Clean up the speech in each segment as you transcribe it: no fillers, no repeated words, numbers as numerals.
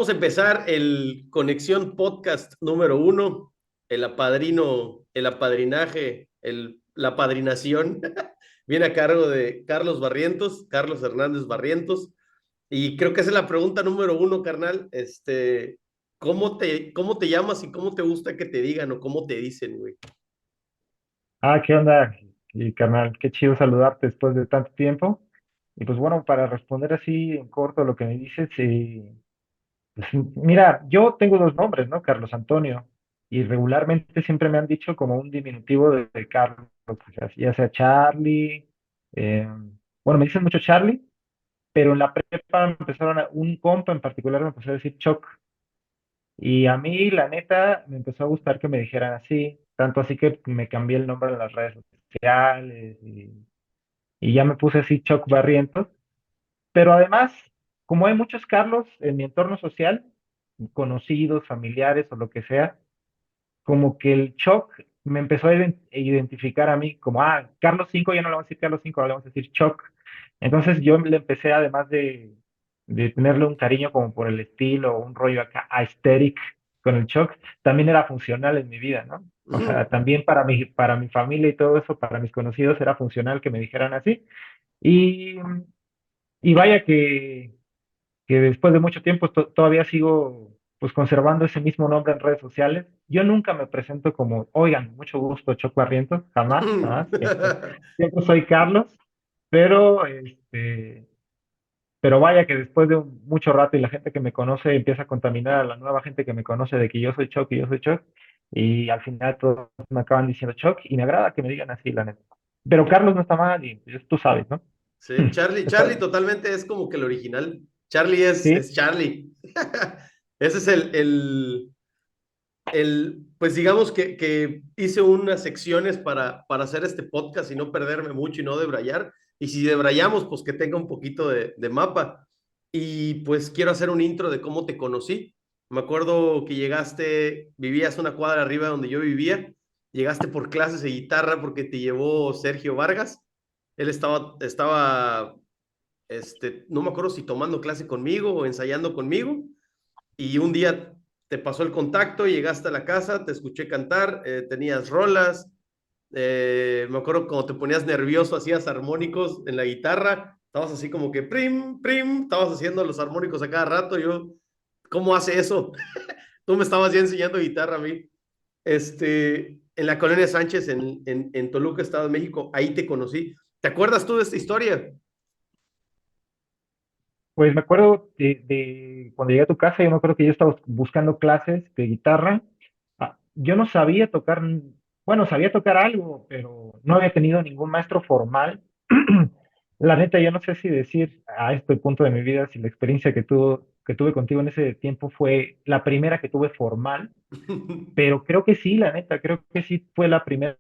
Vamos a empezar el Conexión Podcast número uno, el apadrino, el apadrinaje, la apadrinación. Viene a cargo de Carlos Barrientos, Carlos Hernández Barrientos. Y creo que esa es la pregunta número uno, carnal. ¿Cómo te llamas y cómo te gusta que te digan o cómo te dicen, güey? ¿Qué onda? Y carnal, qué chido saludarte después de tanto tiempo. Y pues bueno, para responder así en corto lo que me dices, pues, mira, yo tengo dos nombres, ¿no? Carlos Antonio. Y regularmente siempre me han dicho como un diminutivo de Carlos, pues, ya sea Charlie. eh, bueno, me dicen mucho Charlie, pero en la prepa un compa en particular me empezó a decir Choc. Y a mí, la neta, me empezó a gustar que me dijeran así, tanto así que me cambié el nombre en las redes sociales y ya me puse así Choc Barrientos. Pero además, como hay muchos Carlos en mi entorno social, conocidos, familiares o lo que sea, como que el Choc me empezó a identificar a mí como, Carlos cinco ya no le vamos a decir Carlos cinco, ahora le vamos a decir Choc. Entonces yo le empecé, además de tenerle un cariño como por el estilo, un rollo acá aesthetic con el Choc, también era funcional en mi vida, ¿no? O sea, también para mi familia y todo eso, para mis conocidos, era funcional que me dijeran así. Y, y vaya que después de mucho tiempo todavía sigo pues conservando ese mismo nombre en redes sociales. Yo nunca me presento como, oigan, mucho gusto, Choco Barrientos, jamás, jamás. Siempre soy Carlos, pero pero vaya que después de mucho rato y la gente que me conoce empieza a contaminar a la nueva gente que me conoce de que yo soy Choc y yo soy Choc, y al final todos me acaban diciendo Choc y me agrada que me digan así, la neta. Pero Carlos no está mal y pues, tú sabes, ¿no? Sí, Charlie Está- totalmente es como que el original. Charlie es sí, Charlie. Ese es pues digamos que hice unas secciones para hacer este podcast y no perderme mucho y no debrayar. Y si debrayamos, pues que tenga un poquito de mapa. Y pues quiero hacer un intro de cómo te conocí. Me acuerdo que llegaste, vivías una cuadra arriba donde yo vivía. Llegaste por clases de guitarra porque te llevó Sergio Vargas. Él no me acuerdo si tomando clase conmigo o ensayando conmigo, y un día te pasó el contacto, llegaste a la casa, te escuché cantar, tenías rolas, me acuerdo cuando te ponías nervioso, hacías armónicos en la guitarra, estabas así como que prim, prim, estabas haciendo los armónicos a cada rato, yo, ¿cómo hace eso? Tú me estabas ya enseñando guitarra a mí. En la Colonia Sánchez, en Toluca, Estado de México, ahí te conocí. ¿Te acuerdas tú de esta historia? pues me acuerdo de cuando llegué a tu casa, yo me acuerdo que yo estaba buscando clases de guitarra. Yo no sabía tocar, bueno, sabía tocar algo, pero no había tenido ningún maestro formal. La neta, yo no sé si decir a este punto de mi vida si la experiencia que tuve contigo en ese tiempo fue la primera que tuve formal, pero creo que sí, la neta, creo que sí fue la primera,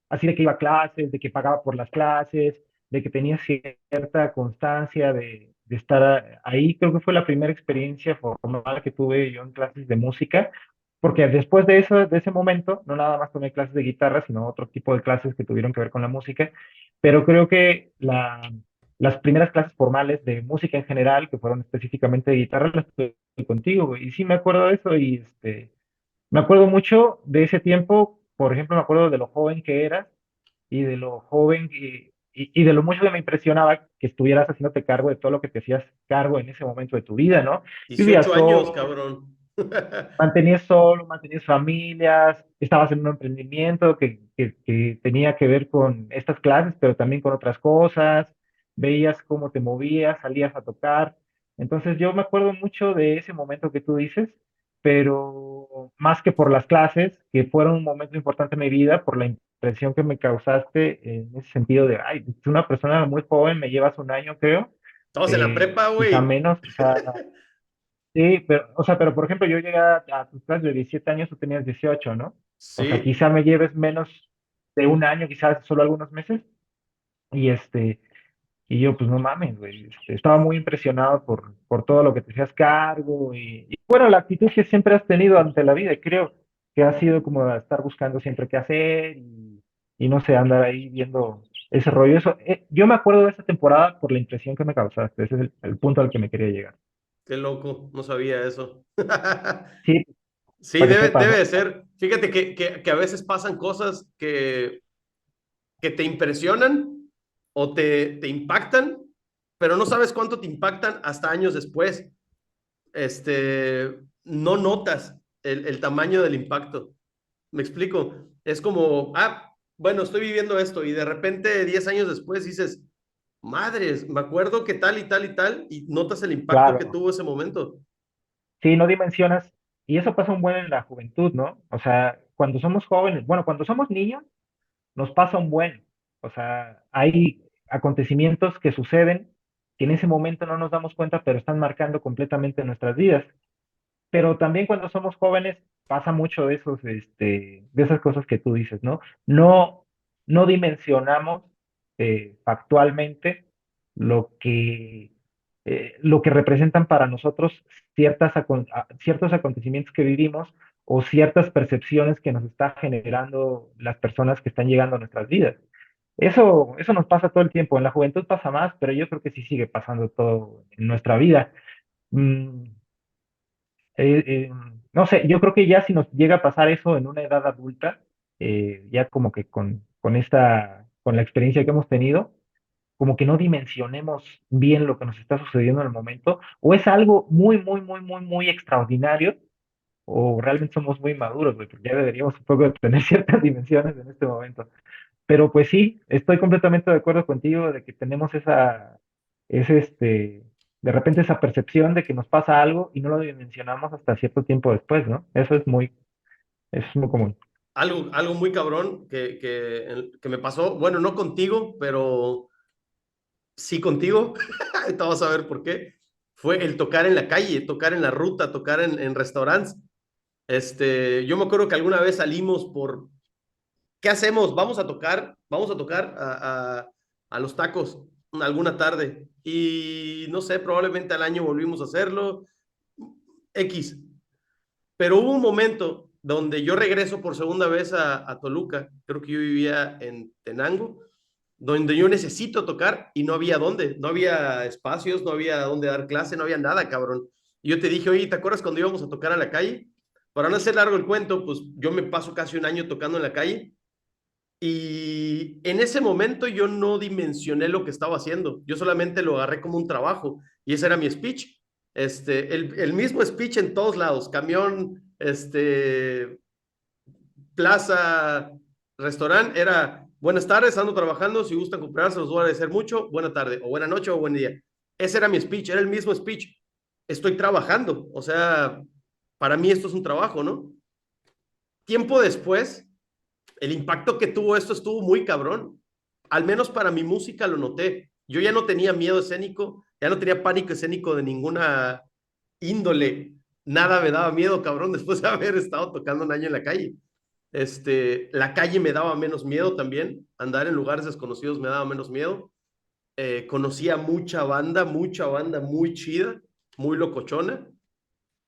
así de que iba a clases, de que pagaba por las clases, de que tenía cierta constancia de estar ahí. Creo que fue la primera experiencia formal que tuve yo en clases de música, porque después de eso, de ese momento, no nada más tomé clases de guitarra, sino otro tipo de clases que tuvieron que ver con la música, pero creo que las primeras clases formales de música en general, que fueron específicamente de guitarra, las tuve contigo, güey. Y sí me acuerdo de eso y me acuerdo mucho de ese tiempo. Por ejemplo, me acuerdo de lo joven que eras y de lo joven y de lo mucho que me impresionaba que estuvieras haciéndote cargo de todo lo que te hacías cargo en ese momento de tu vida, ¿no? Vivías 18 años, solo, cabrón. mantenías familias, estabas en un emprendimiento que tenía que ver con estas clases, pero también con otras cosas, veías cómo te movías, salías a tocar. Entonces yo me acuerdo mucho de ese momento que tú dices, pero más que por las clases, que fueron un momento importante en mi vida, por la impresión que me causaste en ese sentido de, ay, es una persona muy joven, me llevas un año, creo, Estamos en la prepa, quizá güey. menos, quizá. Sí, pero, o sea, pero por ejemplo, yo llegué a tus clases de 17 años, tú tenías 18, ¿no? O sea, Sí. quizá me lleves menos de un año, quizás solo algunos meses. Y y yo, pues no mames, güey. Estaba muy impresionado por todo lo que te hacías cargo y bueno, la actitud que siempre has tenido ante la vida. Y creo que ha sido como estar buscando siempre qué hacer y no sé, andar ahí viendo ese rollo. Eso, yo me acuerdo de esa temporada por la impresión que me causaste. Ese es el punto al que me quería llegar. Qué loco, no sabía eso. Sí, Sí, para que debe, sepas, debe ¿no? de ser. Fíjate que a veces pasan cosas que te impresionan o te impactan, pero no sabes cuánto te impactan hasta años después. No notas el tamaño del impacto. ¿Me explico? Es como, bueno, estoy viviendo esto y de repente 10 años después dices, madres, me acuerdo que tal y tal y tal y notas el impacto que Claro. tuvo ese momento. Sí, no dimensionas, y eso pasa un buen en la juventud, ¿no? O sea, cuando somos jóvenes, bueno, cuando somos niños, nos pasa un buen. O sea, hay acontecimientos que suceden que en ese momento no nos damos cuenta, pero están marcando completamente nuestras vidas. Pero también cuando somos jóvenes pasa mucho de esos, de esas cosas que tú dices, ¿no? No, no dimensionamos factualmente lo lo que representan para nosotros ciertos acontecimientos que vivimos o ciertas percepciones que nos está generando las personas que están llegando a nuestras vidas. Eso nos pasa todo el tiempo. En la juventud pasa más, pero yo creo que sí sigue pasando todo en nuestra vida. Mm, eh, eh, no sé, yo creo que ya si nos llega a pasar eso en una edad adulta, ya como que con la experiencia que hemos tenido, como que no dimensionemos bien lo que nos está sucediendo en el momento, o es algo muy, muy, muy, muy, muy extraordinario, o realmente somos muy maduros, güey, porque ya deberíamos un poco de tener ciertas dimensiones en este momento. Pero pues sí, estoy completamente de acuerdo contigo de que tenemos de repente esa percepción de que nos pasa algo y no lo dimensionamos hasta cierto tiempo después, ¿no? Eso es muy común. Algo muy cabrón que me pasó, bueno, no contigo, pero sí contigo, ahorita vas a ver por qué, fue el tocar en la calle, tocar en la ruta, tocar en restaurantes. Yo me acuerdo que alguna vez salimos ¿qué hacemos? Vamos a tocar a los tacos alguna tarde. Y no sé, probablemente al año volvimos a hacerlo. X. Pero hubo un momento donde yo regreso por segunda vez a Toluca. Creo que yo vivía en Tenango, donde yo necesito tocar y no había dónde. No había espacios, no había dónde dar clase, no había nada, cabrón. Y yo te dije, oye, ¿te acuerdas cuando íbamos a tocar a la calle? Para no hacer largo el cuento, pues yo me paso casi un año tocando en la calle y en ese momento yo no dimensioné lo que estaba haciendo, yo solamente lo agarré como un trabajo y ese era mi speech. El mismo speech en todos lados, camión, plaza, restaurante, era buenas tardes, ando trabajando, si gustan comprar, se los voy a agradecer mucho, buena tarde, o buena noche, o buen día. Ese era mi speech, era el mismo speech. Estoy trabajando, o sea, para mí esto es un trabajo, ¿no? Tiempo después, el impacto que tuvo esto estuvo muy cabrón. Al menos para mi música lo noté. Yo ya no tenía miedo escénico, ya no tenía pánico escénico de ninguna índole. Nada me daba miedo, cabrón, después de haber estado tocando un año en la calle. La calle me daba menos miedo también. Andar en lugares desconocidos me daba menos miedo. Conocía mucha banda muy chida, muy locochona.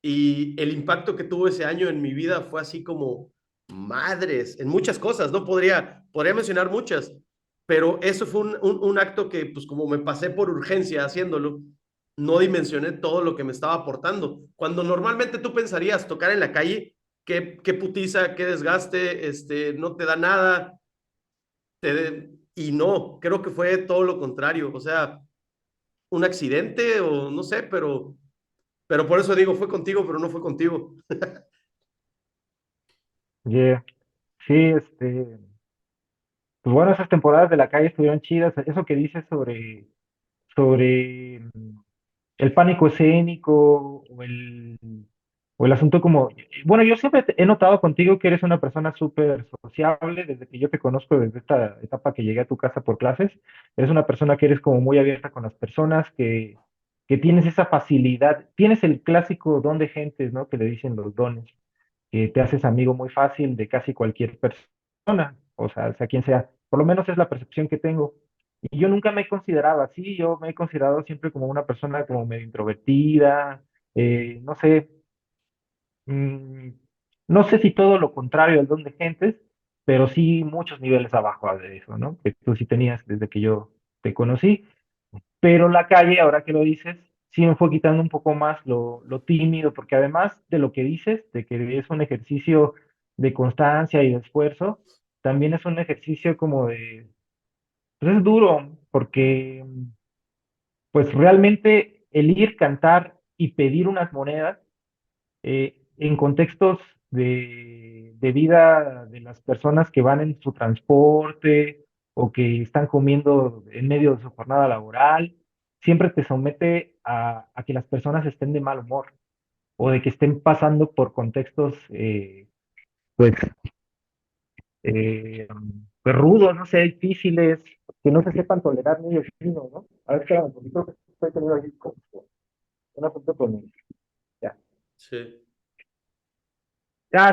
Y el impacto que tuvo ese año en mi vida fue así como madres, en muchas cosas, no podría mencionar muchas, pero eso fue un acto que, pues como me pasé por urgencia haciéndolo, no dimensioné todo lo que me estaba aportando. Cuando normalmente tú pensarías tocar en la calle, qué putiza, qué desgaste, no te da nada, y no, creo que fue todo lo contrario, o sea, un accidente o no sé, pero por eso digo, fue contigo, pero no fue contigo. Yeah. Sí, pues bueno, esas temporadas de la calle estuvieron chidas. Eso que dices sobre el pánico escénico o el asunto como, bueno, yo siempre he notado contigo que eres una persona súper sociable desde que yo te conozco, desde esta etapa que llegué a tu casa por clases. Eres una persona que eres como muy abierta con las personas, que tienes esa facilidad, tienes el clásico don de gentes, ¿no? Que le dicen los dones, que te haces amigo muy fácil de casi cualquier persona, o sea quien sea. Por lo menos es la percepción que tengo. Y yo nunca me he considerado así, yo me he considerado siempre como una persona como medio introvertida, no sé, mm, no sé si todo lo contrario al don de gentes, pero sí muchos niveles abajo de eso, ¿no? Que tú sí tenías desde que yo te conocí. Pero la calle, ahora que lo dices, sí me fue quitando un poco más lo tímido, porque además de lo que dices, de que es un ejercicio de constancia y de esfuerzo, también es un ejercicio como de, pues es duro, porque pues realmente el ir, cantar y pedir unas monedas en contextos de vida de las personas que van en su transporte o que están comiendo en medio de su jornada laboral, siempre te somete a que las personas estén de mal humor o de que estén pasando por contextos pues, eh, pues rudos, no sé, difíciles, que no se sepan tolerar ni fino, ¿no? A ver, espérame, porque creo que estoy teniendo ahí como un asunto con él. Ya. Sí.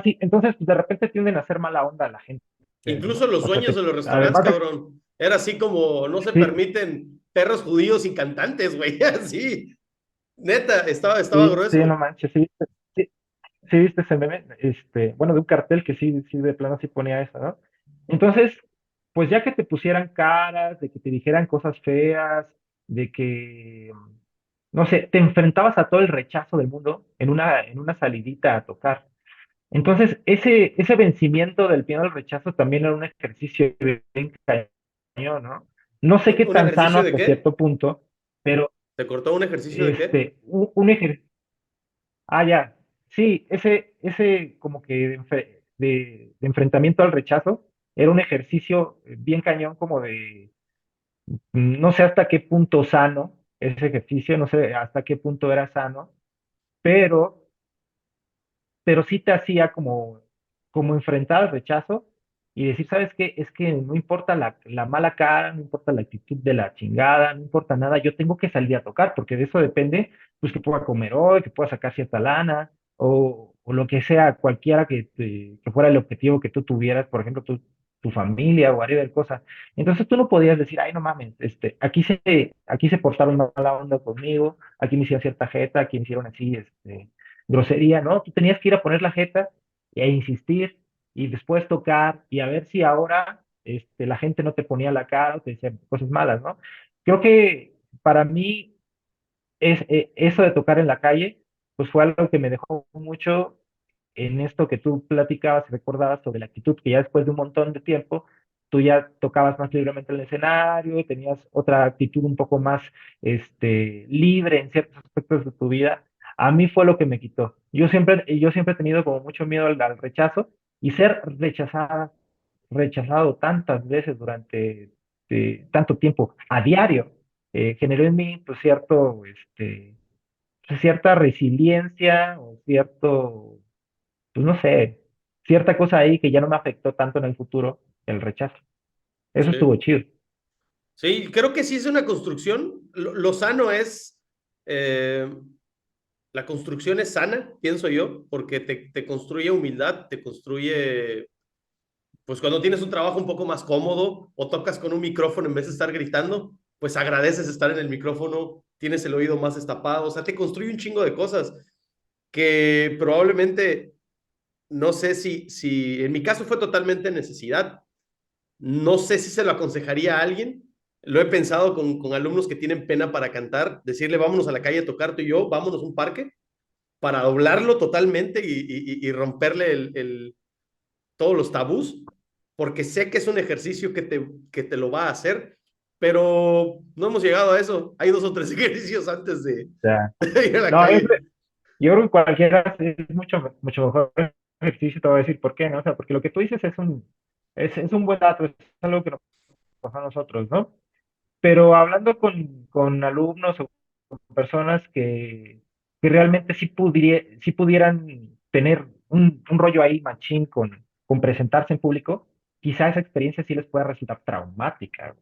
Sí, entonces pues, de repente tienden a hacer mala onda a la gente, Incluso ¿no? los O sea, dueños de los restaurantes, además de, cabrón. Era así como no se sí, permiten perros judíos y cantantes, güey. Así. Neta, estaba sí, grueso. no manches, sí, sí viste ese meme, bueno, de un cartel que sí, de plano sí ponía eso, ¿no? Entonces, pues ya que te pusieran caras, de que te dijeran cosas feas, de que, no sé, te enfrentabas a todo el rechazo del mundo en una salidita a tocar. Entonces, ese vencimiento del miedo al rechazo también era un ejercicio bien cañón, ¿no? No sé qué ¿Un tan sano ejercicio de hasta qué? cierto punto, pero ¿Te cortó un ejercicio de qué? un ejercicio, ya, sí, ese como que de enfrentamiento al rechazo era un ejercicio bien cañón como de, no sé hasta qué punto sano ese ejercicio, no sé hasta qué punto era sano, pero sí te hacía como enfrentar el rechazo y decir, ¿sabes qué? Es que no importa la mala cara, no importa la actitud de la chingada, no importa nada, yo tengo que salir a tocar, porque de eso depende, pues que pueda comer hoy, que pueda sacar cierta lana, o lo que sea, cualquiera que fuera el objetivo que tú tuvieras, por ejemplo, tu familia o whatever cosa. Entonces tú no podías decir, ay, no mames, aquí se portaron mala onda conmigo, aquí me hicieron cierta jeta, aquí me hicieron así, grosería, ¿no? Tú tenías que ir a poner la jeta e insistir y después tocar y a ver si ahora la gente no te ponía la cara o te decía cosas malas, ¿no? Creo que para mí eso de tocar en la calle, pues fue algo que me dejó mucho en esto que tú platicabas y recordabas sobre la actitud, que ya después de un montón de tiempo, tú ya tocabas más libremente el escenario, tenías otra actitud un poco más libre en ciertos aspectos de tu vida. A mí fue lo que me quitó. Yo siempre he tenido como mucho miedo al rechazo y ser rechazado tantas veces durante tanto tiempo, a diario, generó en mí pues cierta resiliencia o pues no sé, cierta cosa ahí que ya no me afectó tanto en el futuro, el rechazo. Eso estuvo Sí. chido. Sí, creo que sí es una construcción. Lo sano es, eh, la construcción es sana, pienso yo, porque te construye humildad, te construye, pues cuando tienes un trabajo un poco más cómodo o tocas con un micrófono en vez de estar gritando, pues agradeces estar en el micrófono, tienes el oído más destapado, o sea, te construye un chingo de cosas que probablemente, no sé si en mi caso fue totalmente necesidad, no sé si se lo aconsejaría a alguien. Lo he pensado con alumnos que tienen pena para cantar, decirle vámonos a la calle a tocar tú y yo, vámonos a un parque, para doblarlo totalmente y romperle todos los tabús, porque sé que es un ejercicio que te lo va a hacer, pero no hemos llegado a eso. Hay dos o tres ejercicios antes de, O sea, de ir a la no, calle. yo creo que cualquiera es mucho mejor ejercicio, te voy a decir por qué, ¿no? O sea, porque lo que tú dices es un buen dato, es algo que nos pasa a nosotros, ¿no? Pero hablando con alumnos o con personas que realmente sí pudieran tener un rollo ahí machín con presentarse en público, quizá esa experiencia sí les pueda resultar traumática.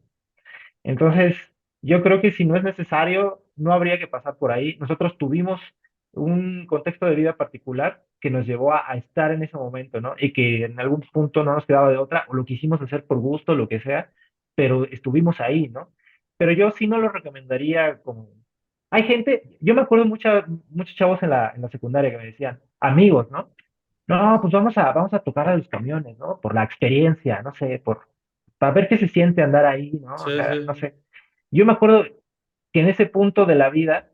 Entonces, yo creo que si no es necesario, no habría que pasar por ahí. Nosotros tuvimos un contexto de vida particular que nos llevó a estar en ese momento, ¿no? Y que en algún punto no nos quedaba de otra, o lo quisimos hacer por gusto, lo que sea, pero estuvimos ahí, ¿no? Pero yo sí no lo recomendaría como... Hay gente, yo me acuerdo muchos chavos en la secundaria que me decían, amigos, ¿no? No, pues vamos a tocar a los camiones, ¿no? Por la experiencia, no sé, para ver qué se siente andar ahí, ¿no? O Sí, sea, no sí. sé. Yo me acuerdo que en ese punto de la vida,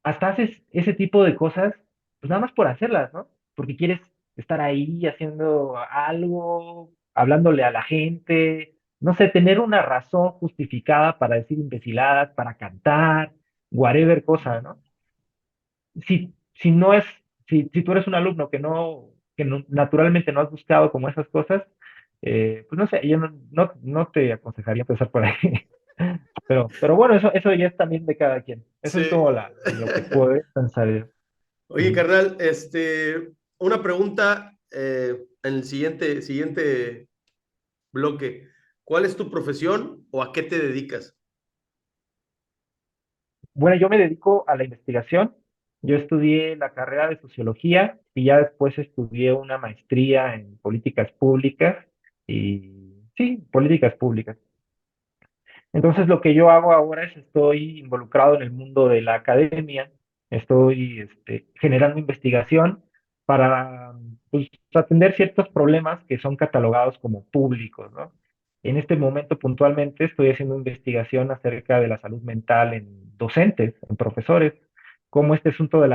hasta haces ese tipo de cosas, pues nada más por hacerlas, ¿no? Porque quieres estar ahí haciendo algo, hablándole a la gente, no sé, tener una razón justificada para decir imbeciladas, para cantar, whatever cosa, ¿no? Si no es, si tú eres un alumno que naturalmente no has buscado como esas cosas, pues no sé, yo no te aconsejaría empezar por ahí. Pero bueno, eso ya es también de cada quien. Eso es Sí. como lo que puedo pensar yo. Oye, Ujú. carnal, una pregunta en el siguiente bloque. ¿Cuál es tu profesión o a qué te dedicas? Bueno, yo me dedico a la investigación. Yo estudié la carrera de sociología y ya después estudié una maestría en políticas públicas y sí, políticas públicas. Entonces, lo que yo hago ahora es estoy involucrado en el mundo de la academia, estoy generando investigación para pues, atender ciertos problemas que son catalogados como públicos, ¿no? En este momento, puntualmente, estoy haciendo investigación acerca de la salud mental en docentes, en profesores, cómo este asunto de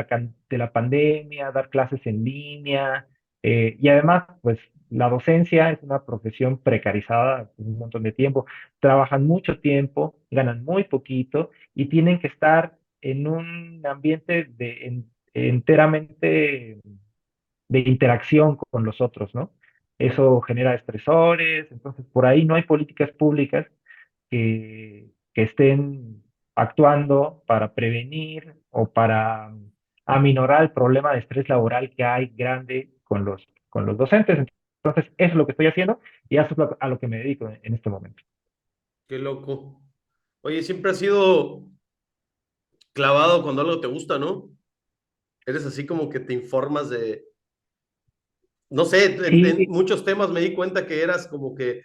de la pandemia, dar clases en línea, y además, pues, la docencia es una profesión precarizada un montón de tiempo, trabajan mucho tiempo, ganan muy poquito y tienen que estar en un ambiente enteramente de interacción con los otros, ¿no? Eso genera estresores, entonces por ahí no hay políticas públicas que estén actuando para prevenir o para aminorar el problema de estrés laboral que hay grande con los docentes. Entonces, eso es lo que estoy haciendo y eso es a lo que me dedico en este momento. Qué loco. Oye, siempre has sido clavado cuando algo te gusta, ¿no? Eres así como que te informas de, no sé, en Sí, muchos temas me di cuenta que eras como que,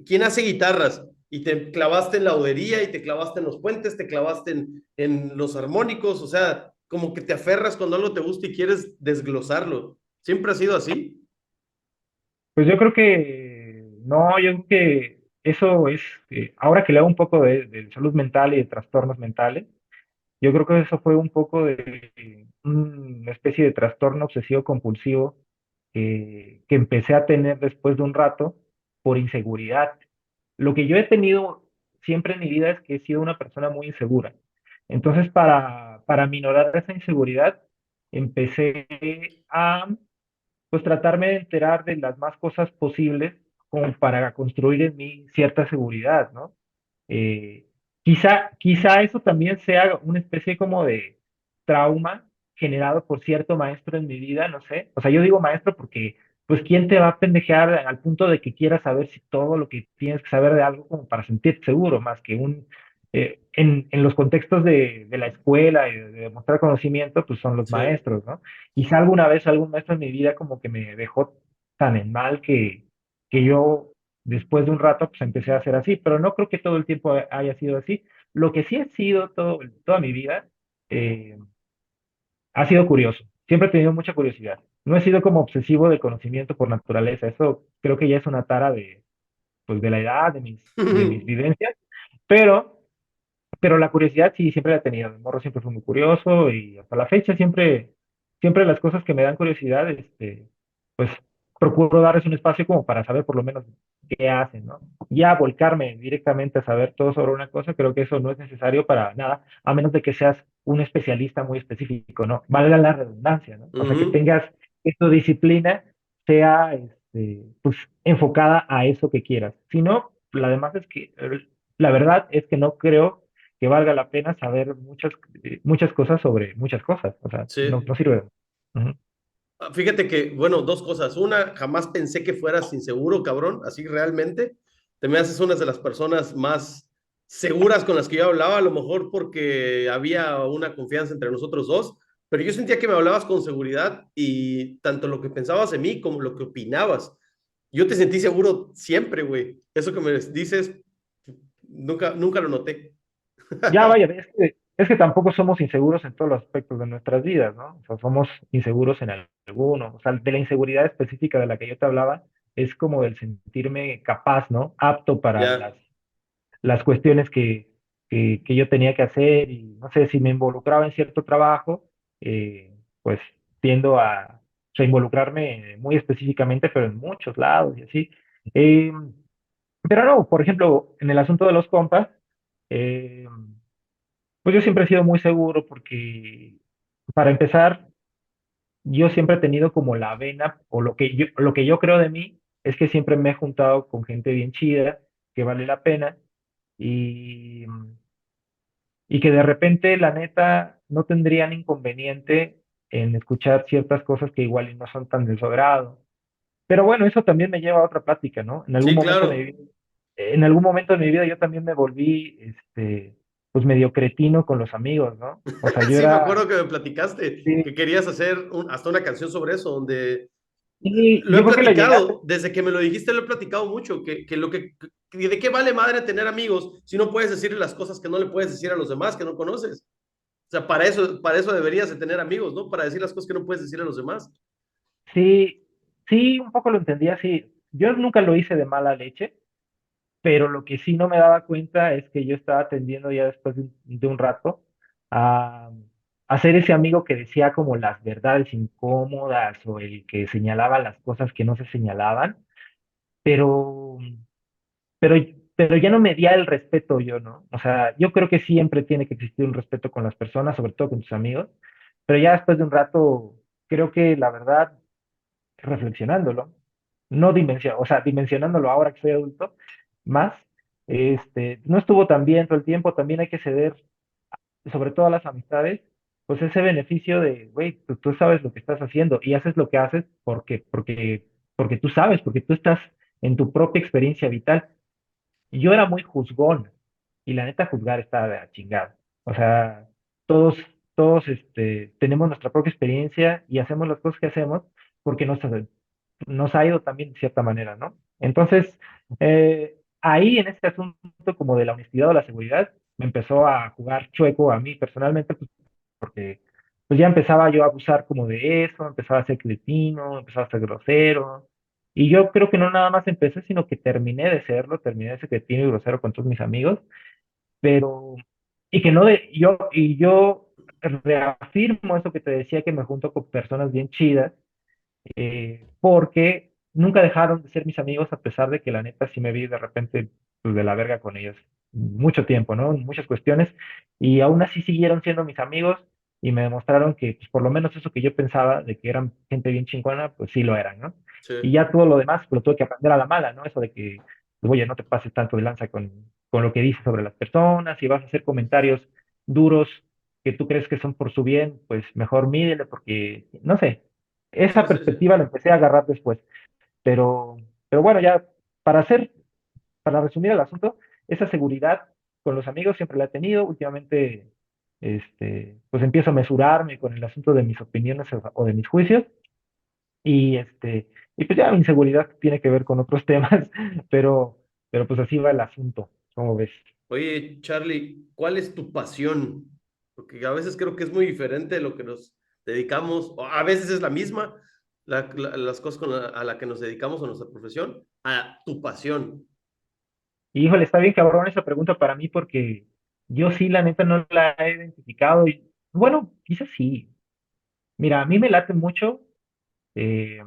¿quién hace guitarras? Y te clavaste en la laudería y te clavaste en los puentes, te clavaste en los armónicos, o sea, como que te aferras cuando algo te gusta y quieres desglosarlo. ¿Siempre ha sido así? pues yo creo que no, yo creo que eso es, ahora que leo un poco de salud mental y de trastornos mentales, yo creo que eso fue un poco de una especie de trastorno obsesivo compulsivo que empecé a tener después de un rato por inseguridad. Lo que yo he tenido siempre en mi vida es que he sido una persona muy insegura. Entonces, para minorar esa inseguridad, empecé a pues tratarme de enterar de las más cosas posibles como para construir en mí cierta seguridad, ¿no? Eh, quizá eso también sea una especie como de trauma generado por cierto maestro en mi vida, no sé. O sea, yo digo maestro porque, pues, ¿quién te va a pendejear al punto de que quieras saber si todo lo que tienes que saber de algo como para sentirte seguro, más que en los contextos de la escuela y de demostrar conocimiento, pues son los Sí. maestros, ¿no? Quizá alguna vez algún maestro en mi vida como que me dejó tan en mal que yo después de un rato pues empecé a hacer así, pero no creo que todo el tiempo haya sido así. Lo que sí he sido toda mi vida eh, ha sido curioso. Siempre he tenido mucha curiosidad. No he sido como obsesivo de conocimiento por naturaleza. Eso creo que ya es una tara pues, de la edad, de mis vivencias, pero pero la curiosidad sí, siempre la he tenido. De morro siempre fui muy curioso y hasta la fecha siempre las cosas que me dan curiosidad, pues procuro darles un espacio como para saber por lo menos qué hacen, ¿no? Ya volcarme directamente a saber todo sobre una cosa, creo que eso no es necesario para nada, a menos de que seas un especialista muy específico, ¿no? Valga la redundancia, ¿no? O sea, que Ujú. tengas que tu disciplina sea, pues, enfocada a eso que quieras. Si no, la demás es que, la verdad es que no creo que valga la pena saber muchas cosas sobre muchas cosas. O sea, no, Sí. no sirve. Ujú. Fíjate que, bueno, dos cosas. Una, jamás pensé que fueras inseguro, cabrón, así realmente. Te me haces una de las personas más seguras con las que yo hablaba, a lo mejor porque había una confianza entre nosotros dos, pero yo sentía que me hablabas con seguridad y tanto lo que pensabas de mí como lo que opinabas. Yo te sentí seguro siempre, güey. Eso que me dices, nunca lo noté. Ya vaya, es que tampoco somos inseguros en todos los aspectos de nuestras vidas, ¿no? O sea, somos inseguros en alguno. O sea, de la inseguridad específica de la que yo te hablaba, es como el sentirme capaz, ¿no? Apto para Ya, las cuestiones que yo tenía que hacer y no sé si me involucraba en cierto trabajo, pues tiendo a involucrarme muy específicamente, pero en muchos lados y así. Eh, pero no, por ejemplo, en el asunto de los compas, eh, pues yo siempre he sido muy seguro porque, para empezar, yo siempre he tenido como la vena, o lo que yo creo de mí, es que siempre me he juntado con gente bien chida, que vale la pena, y, y que de repente, la neta, no tendrían inconveniente en escuchar ciertas cosas que igual y no son tan de su agrado. Pero bueno, eso también me lleva a otra plática, ¿no? Sí, claro. En algún momento de mi vida yo también me volví, pues medio cretino con los amigos, ¿no? O sea, yo Sí, me era, acuerdo que me platicaste sí, que querías hacer hasta una canción sobre eso, donde sí, lo he yo creo que lo llegué a platicado, desde que me lo dijiste lo he platicado mucho, que de qué vale madre tener amigos si no puedes decirle las cosas que no le puedes decir a los demás que no conoces. O sea, para eso deberías de tener amigos, ¿no? Para decir las cosas que no puedes decir a los demás. Sí, sí, un poco lo entendía así. Yo nunca lo hice de mala leche, pero lo que sí no me daba cuenta es que yo estaba tendiendo ya después de un rato a ser ese amigo que decía como las verdades incómodas o el que señalaba las cosas que no se señalaban, pero, pero, pero ya no me medía el respeto yo, ¿no? O sea, yo creo que siempre tiene que existir un respeto con las personas, sobre todo con tus amigos, pero ya después de un rato, creo que la verdad reflexionándolo, no o sea, dimensionándolo ahora que soy adulto, más, no estuvo tan bien todo el tiempo, también hay que ceder, sobre todo a las amistades, pues ese beneficio de, güey, tú sabes lo que estás haciendo y haces lo que haces porque tú sabes, porque tú estás en tu propia experiencia vital. Y yo era muy juzgón, y la neta juzgar está de la chingada. O sea, todos, todos tenemos nuestra propia experiencia y hacemos las cosas que hacemos porque nos ha ido también de cierta manera, ¿no? Entonces, ahí en este asunto como de la honestidad o la seguridad, me empezó a jugar chueco a mí personalmente, pues, porque pues ya empezaba yo a abusar como de eso, empezaba a ser cretino, empezaba a ser grosero, y yo creo que no nada más empecé, sino que terminé de serlo, terminé de ser cretino y grosero con todos mis amigos, pero, y que no de, y yo reafirmo eso que te decía, que me junto con personas bien chidas, porque nunca dejaron de ser mis amigos a pesar de que la neta sí me vi de repente pues, de la verga con ellos mucho tiempo, ¿no? En muchas cuestiones, y aún así siguieron siendo mis amigos y me demostraron que pues, por lo menos eso que yo pensaba de que eran gente bien chingona, pues sí lo eran, ¿no? Y Sí, ya todo lo demás pues, lo tuve que aprender a la mala, ¿no? Eso de que, pues, oye, no te pases tanto de lanza con lo que dices sobre las personas, y vas a hacer comentarios duros que tú crees que son por su bien, pues mejor mídele porque, no sé, sí, esa sí, sí. perspectiva la empecé a agarrar después, pero, pero bueno, ya para hacer, para resumir el asunto, esa seguridad con los amigos siempre la he tenido. Últimamente, pues empiezo a mesurarme con el asunto de mis opiniones o de mis juicios, y pues ya mi inseguridad tiene que ver con otros temas, pero pues así va el asunto, ¿cómo ves? Oye, Charlie, ¿cuál es tu pasión? Porque a veces creo que es muy diferente de lo que nos dedicamos, o a veces es la misma, las cosas a la que nos dedicamos a nuestra profesión, a tu pasión. Y híjole, está bien cabrón esa pregunta para mí, porque yo sí, la neta, no la he identificado. Y, bueno, quizás sí. Mira, a mí me late mucho. eh,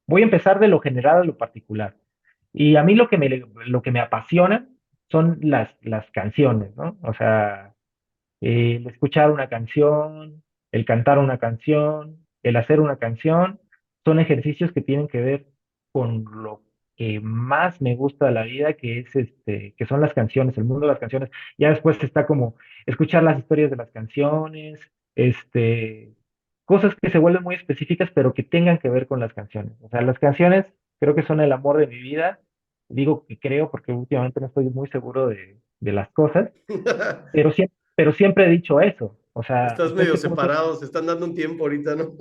Voy a empezar de lo general a lo particular. Y a mí lo que me apasiona son las canciones, ¿no? O sea, el escuchar una canción, el cantar una canción, el hacer una canción, son ejercicios que tienen que ver con lo que más me gusta de la vida, que son las canciones, el mundo de las canciones. Ya después está como escuchar las historias de las canciones, este, cosas que se vuelven muy específicas, pero que tengan que ver con las canciones. O sea, las canciones creo que son el amor de mi vida. Digo que creo porque últimamente no estoy muy seguro de las cosas, pero siempre he dicho eso. O sea, Estás hasta medio este punto. separado, se están dando un tiempo ahorita, ¿no?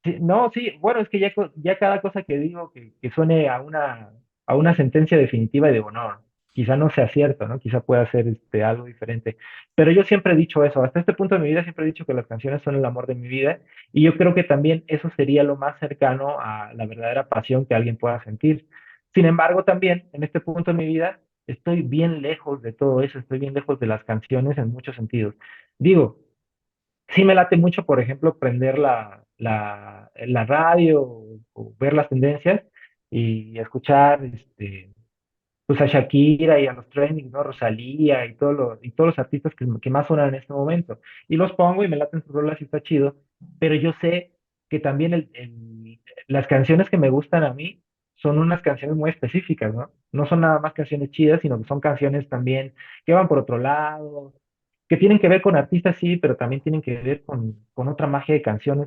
Sí, no, sí, bueno, es que ya cada cosa que digo que suene a una sentencia definitiva, y digo, no, quizá no sea cierto, ¿no? Quizá pueda ser algo diferente. Pero yo siempre he dicho eso, hasta este punto de mi vida siempre he dicho que las canciones son el amor de mi vida, y yo creo que también eso sería lo más cercano a la verdadera pasión que alguien pueda sentir. Sin embargo, también en este punto de mi vida, estoy bien lejos de todo eso, estoy bien lejos de las canciones en muchos sentidos. Digo, sí me late mucho, por ejemplo, prender la radio o ver las tendencias y escuchar pues a Shakira y a los trending, ¿no? Rosalía y todos los artistas que más suenan en este momento. Y los pongo y me laten sus rolas y está chido, pero yo sé que también las canciones que me gustan a mí son unas canciones muy específicas, ¿no? No son nada más canciones chidas, sino que son canciones también que van por otro lado, que tienen que ver con artistas, sí, pero también tienen que ver con otra magia de canciones.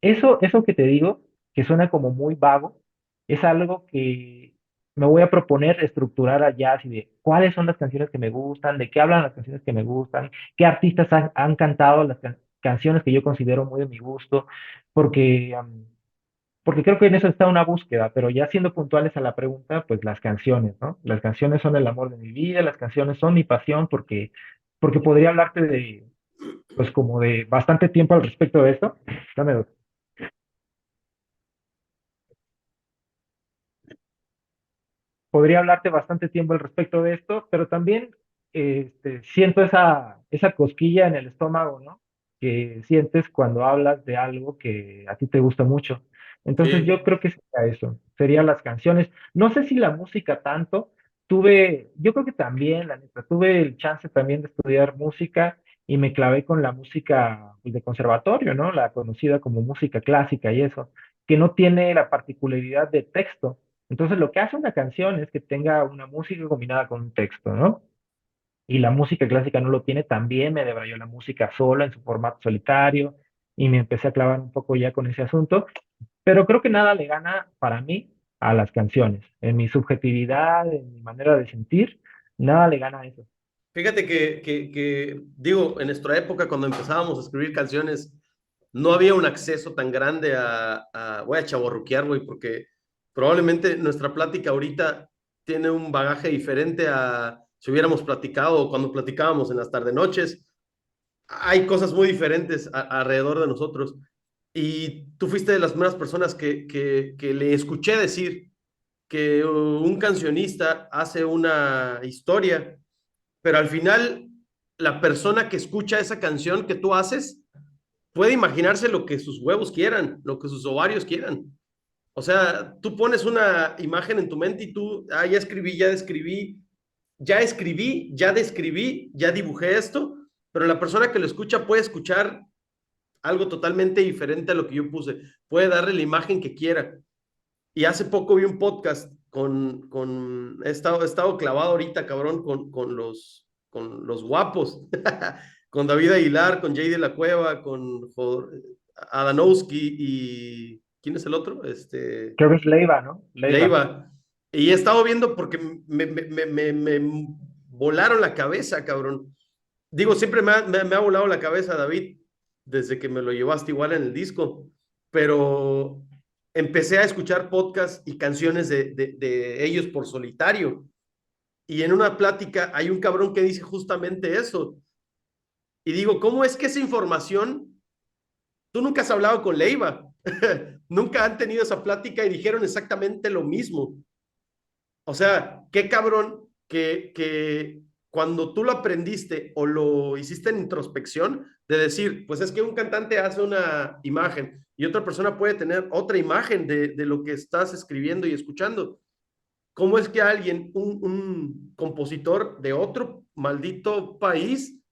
Eso que te digo, que suena como muy vago, es algo que me voy a proponer estructurar allá, así de cuáles son las canciones que me gustan, de qué hablan las canciones que me gustan, qué artistas han cantado las canciones que yo considero muy de mi gusto, porque, porque creo que en eso está una búsqueda, pero ya siendo puntuales a la pregunta, pues las canciones, ¿no? Las canciones son el amor de mi vida, las canciones son mi pasión, porque podría hablarte de, pues como de bastante tiempo al respecto de esto. Dame dos. Podría hablarte bastante tiempo al respecto de esto, pero también siento esa cosquilla en el estómago, ¿no? Que sientes cuando hablas de algo que a ti te gusta mucho. Entonces yo Sí. creo que sería eso, serían las canciones. No sé si la música tanto, yo creo que también, la neta, tuve el chance también de estudiar música y me clavé con la música pues, de conservatorio, ¿no? La conocida como música clásica y eso, que no tiene la particularidad de texto. Entonces, lo que hace una canción es que tenga una música combinada con un texto, ¿no? Y la música clásica no lo tiene, también me debrayó la música sola en su formato solitario y me empecé a clavar un poco ya con ese asunto, pero creo que nada le gana para mí a las canciones. En mi subjetividad, en mi manera de sentir, nada le gana a eso. Fíjate digo, en nuestra época, cuando empezábamos a escribir canciones, no había un acceso tan grande voy a chavorruquear, güey, porque probablemente nuestra plática ahorita tiene un bagaje diferente a si hubiéramos platicado o cuando platicábamos en las tarde noches. Hay cosas muy diferentes alrededor de nosotros. Y tú fuiste de las primeras personas que le escuché decir que un cancionista hace una historia, pero al final la persona que escucha esa canción que tú haces puede imaginarse lo que sus huevos quieran, lo que sus ovarios quieran. O sea, tú pones una imagen en tu mente y tú, ya escribí, ya describí, ya escribí, ya describí, ya dibujé esto, pero la persona que lo escucha puede escuchar algo totalmente diferente a lo que yo puse, puede darle la imagen que quiera. Y hace poco vi un podcast he estado clavado ahorita, cabrón, con los guapos, con David Aguilar, con Jay de la Cueva, Adanowski y ¿quién es el otro? Creo que es Leiva, ¿no? Leiva. Leiva. Y he estado viendo porque me volaron la cabeza, cabrón. Digo, siempre me ha volado la cabeza David desde que me lo llevaste igual en el disco, pero empecé a escuchar podcasts y canciones de ellos por solitario. Y en una plática hay un cabrón que dice justamente eso. Y digo, ¿cómo es que esa información, tú nunca has hablado con Leiva? Nunca han tenido esa plática y dijeron exactamente lo mismo. O sea, qué cabrón que cuando tú lo aprendiste o lo hiciste en introspección, de decir, pues es que un cantante hace una imagen y otra persona puede tener otra imagen de lo que estás escribiendo y escuchando. ¿Cómo es que alguien, un compositor de otro maldito país,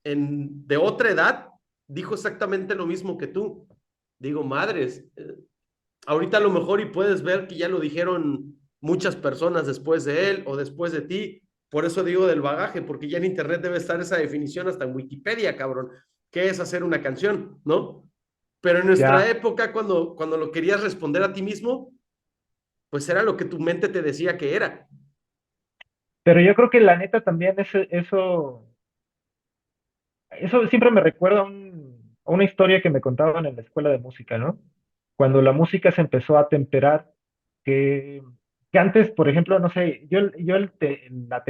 de otra edad, dijo exactamente lo mismo que tú? Digo, madres, ahorita a lo mejor y puedes ver que ya lo dijeron muchas personas después de él o después de ti. Por eso digo del bagaje, porque ya en internet debe estar esa definición hasta en Wikipedia, cabrón. ¿Qué es hacer una canción? ¿No? Pero en nuestra Ya. época, cuando lo querías responder a ti mismo, pues era lo que tu mente te decía que era. Pero yo creo que la neta también eso siempre me recuerda a una historia que me contaban en la escuela de música, ¿no? Cuando la música se empezó a temperar, que, que antes, por ejemplo, no sé, yo la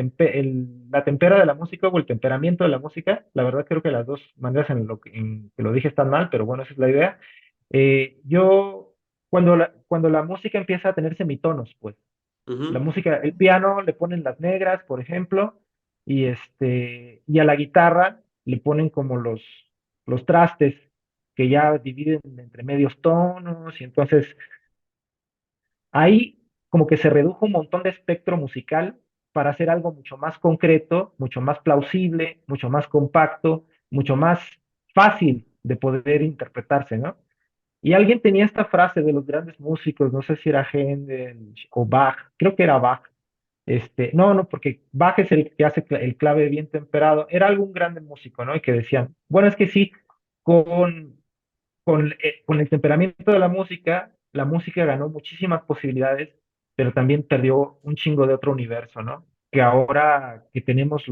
tempera de la música o el temperamento de la música, la verdad creo que las dos maneras en que lo dije están mal, pero bueno, esa es la idea. Yo, cuando la música empieza a tener semitonos, pues. La Ujú, música, el piano le ponen las negras, por ejemplo, y a la guitarra le ponen como los trastes que ya dividen entre medios tonos, y entonces ahí como que se redujo un montón de espectro musical para hacer algo mucho más concreto, mucho más plausible, mucho más compacto, mucho más fácil de poder interpretarse, ¿no? Y alguien tenía esta frase de los grandes músicos, no sé si era Händel o Bach, creo que era Bach. No, porque Bach es el que hace el clave bien temperado. Era algún grande músico, ¿no? Y que decían, bueno, es que sí, con, con el temperamento de la música ganó muchísimas posibilidades, pero también perdió un chingo de otro universo, ¿no? Que ahora que tenemos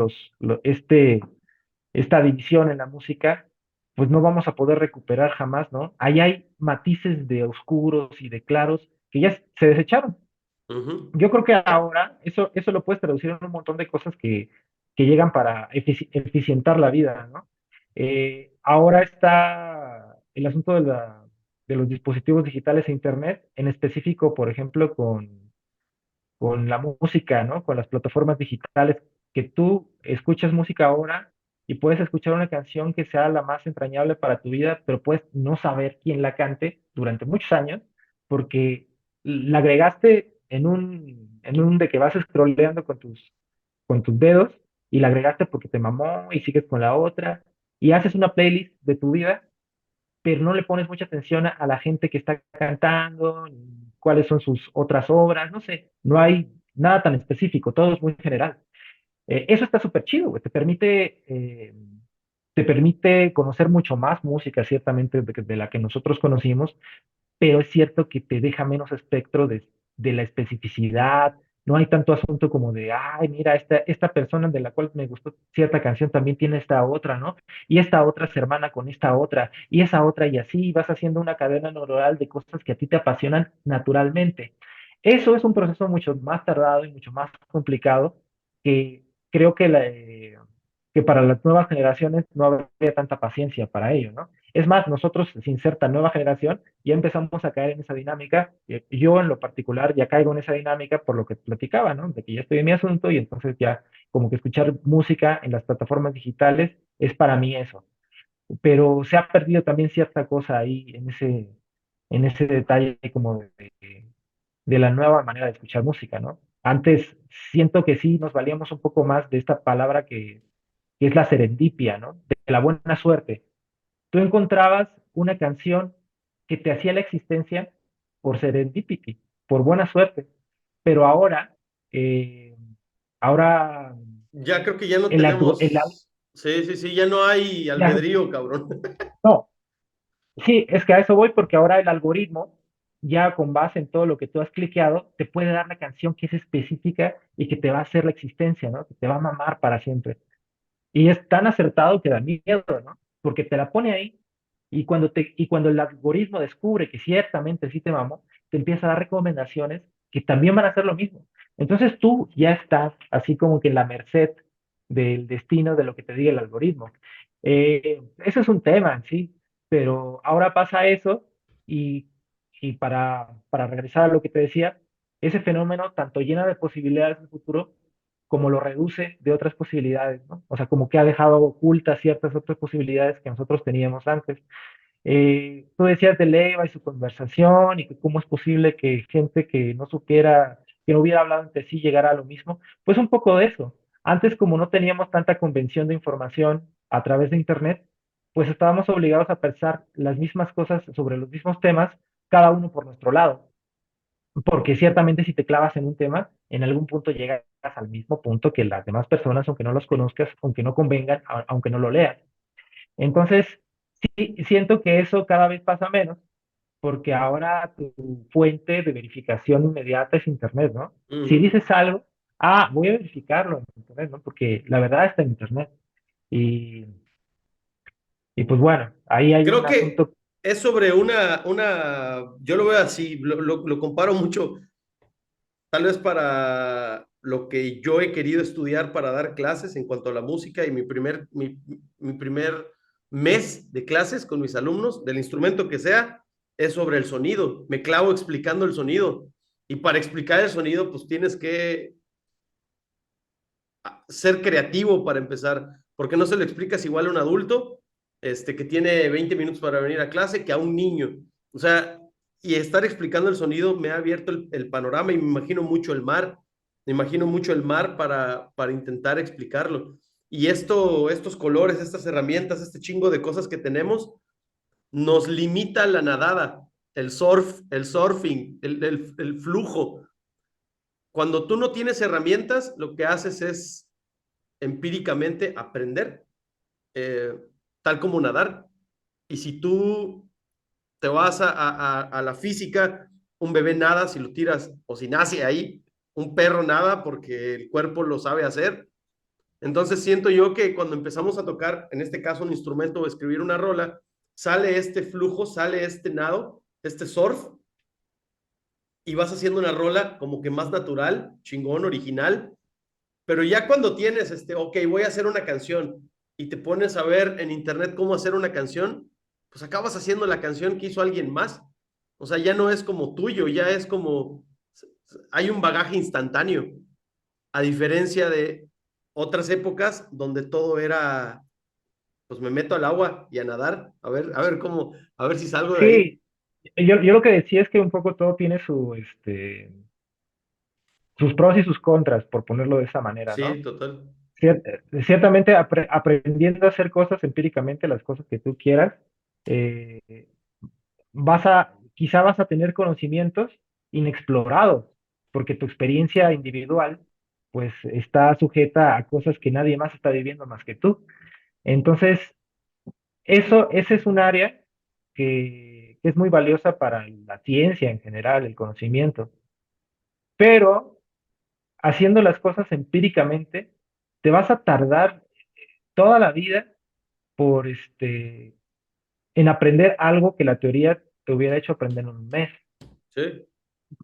esta división en la música, pues no vamos a poder recuperar jamás, ¿no? Ahí hay matices de oscuros y de claros que ya se desecharon. ujú, Yo creo que ahora eso lo puedes traducir en un montón de cosas que llegan para eficientar la vida, ¿no? Ahora está el asunto de los dispositivos digitales e Internet, en específico, por ejemplo, con la música, ¿no? Con las plataformas digitales, que tú escuchas música ahora y puedes escuchar una canción que sea la más entrañable para tu vida, pero puedes no saber quién la cante durante muchos años, porque la agregaste en un de que vas scrolleando con tus dedos y la agregaste porque te mamó y sigues con la otra y haces una playlist de tu vida, pero no le pones mucha atención a la gente que está cantando, ni cuáles son sus otras obras, no sé, no hay nada tan específico, todo es muy general. Eso está súper chido, güey, te permite conocer mucho más música, ciertamente, de la que nosotros conocimos, pero es cierto que te deja menos espectro de la especificidad. No hay tanto asunto como de, ay, mira, esta persona de la cual me gustó cierta canción también tiene esta otra, ¿no? Y esta otra se hermana con esta otra, y esa otra, y así vas haciendo una cadena neuronal de cosas que a ti te apasionan naturalmente. Eso es un proceso mucho más tardado y mucho más complicado que creo que para las nuevas generaciones no habría tanta paciencia para ello, ¿no? Es más, nosotros, sin ser tan nueva generación, ya empezamos a caer en esa dinámica. Yo, en lo particular, ya caigo en esa dinámica por lo que platicaba, ¿no? De que ya estoy en mi asunto y entonces ya como que escuchar música en las plataformas digitales es para mí eso. Pero se ha perdido también cierta cosa ahí en ese detalle como de la nueva manera de escuchar música, ¿no? Antes siento que sí nos valíamos un poco más de esta palabra que es la serendipia, ¿no? De la buena suerte. Tú encontrabas una canción que te hacía la existencia por serendipity, por buena suerte. Pero eh, ahora ya creo que ya no el, algo- el, al- tenemos, sí, sí, sí, ya no hay la- albedrío, cabrón. no, sí, es que a eso voy porque ahora el algoritmo, ya con base en todo lo que tú has cliqueado, te puede dar la canción que es específica y que te va a hacer la existencia, ¿no? Que te va a mamar para siempre. Y es tan acertado que da miedo, ¿no? Porque te la pone ahí y cuando el algoritmo descubre que ciertamente sí te mamó, te empieza a dar recomendaciones que también van a hacer lo mismo. Entonces tú ya estás así como que en la merced del destino de lo que te diga el algoritmo. Eso es un tema, sí, pero ahora pasa eso y, y para regresar a lo que te decía, ese fenómeno tanto llena de posibilidades en el futuro como lo reduce de otras posibilidades, ¿no? O sea, como que ha dejado ocultas ciertas otras posibilidades que nosotros teníamos antes. Tú decías de Leiva y su conversación y que cómo es posible que gente que no supiera, que no hubiera hablado entre sí llegara a lo mismo. Pues un poco de eso. Antes, como no teníamos tanta convención de información a través de Internet, pues estábamos obligados a pensar las mismas cosas sobre los mismos temas, cada uno por nuestro lado. Porque ciertamente si te clavas en un tema, en algún punto llegas al mismo punto que las demás personas, aunque no los conozcas, aunque no convengan, aunque no lo leas. Entonces, sí, siento que eso cada vez pasa menos, porque ahora tu fuente de verificación inmediata es Internet, ¿no? Si Ujú. dices algo, voy a verificarlo en Internet, ¿no? Porque la verdad está en Internet. Y, y pues bueno, ahí hay Creo un que asunto. es sobre yo lo veo así, lo comparo mucho, tal vez para lo que yo he querido estudiar para dar clases en cuanto a la música y mi primer mes de clases con mis alumnos, del instrumento que sea, es sobre el sonido. Me clavo explicando el sonido. Y para explicar el sonido, pues tienes que ser creativo para empezar, porque no se lo explicas igual a un adulto que tiene 20 minutos para venir a clase que a un niño. O sea, y estar explicando el sonido me ha abierto el panorama y me imagino mucho el mar, me imagino mucho el mar para intentar explicarlo. Y estos colores, estas herramientas, este chingo de cosas que tenemos, nos limita la nadada, el surf, el surfing, el flujo. Cuando tú no tienes herramientas, lo que haces es empíricamente aprender, eh, tal como nadar. Y si tú te vas a la física, un bebé nada si lo tiras, o si nace ahí, un perro nada porque el cuerpo lo sabe hacer. Entonces siento yo que cuando empezamos a tocar, en este caso un instrumento o escribir una rola, sale este flujo, sale este nado, este surf, y vas haciendo una rola como que más natural, chingón, original. Pero ya cuando tienes, ok, voy a hacer una canción y te pones a ver en internet cómo hacer una canción, pues acabas haciendo la canción que hizo alguien más. O sea, ya no es como tuyo, ya es como, hay un bagaje instantáneo, a diferencia de otras épocas donde todo era, pues me meto al agua y a nadar, a ver cómo, a ver si salgo de ahí. Sí, yo lo que decía es que un poco todo tiene sus pros y sus contras, por ponerlo de esa manera, Sí, ¿no? total. Ciertamente aprendiendo a hacer cosas empíricamente, las cosas que tú quieras, eh, quizá vas a tener conocimientos inexplorados, porque tu experiencia individual, pues, está sujeta a cosas que nadie más está viviendo más que tú. Entonces, ese es un área que es muy valiosa para la ciencia en general, el conocimiento, pero haciendo las cosas empíricamente, te vas a tardar toda la vida por en aprender algo que la teoría te hubiera hecho aprender en un mes. Sí,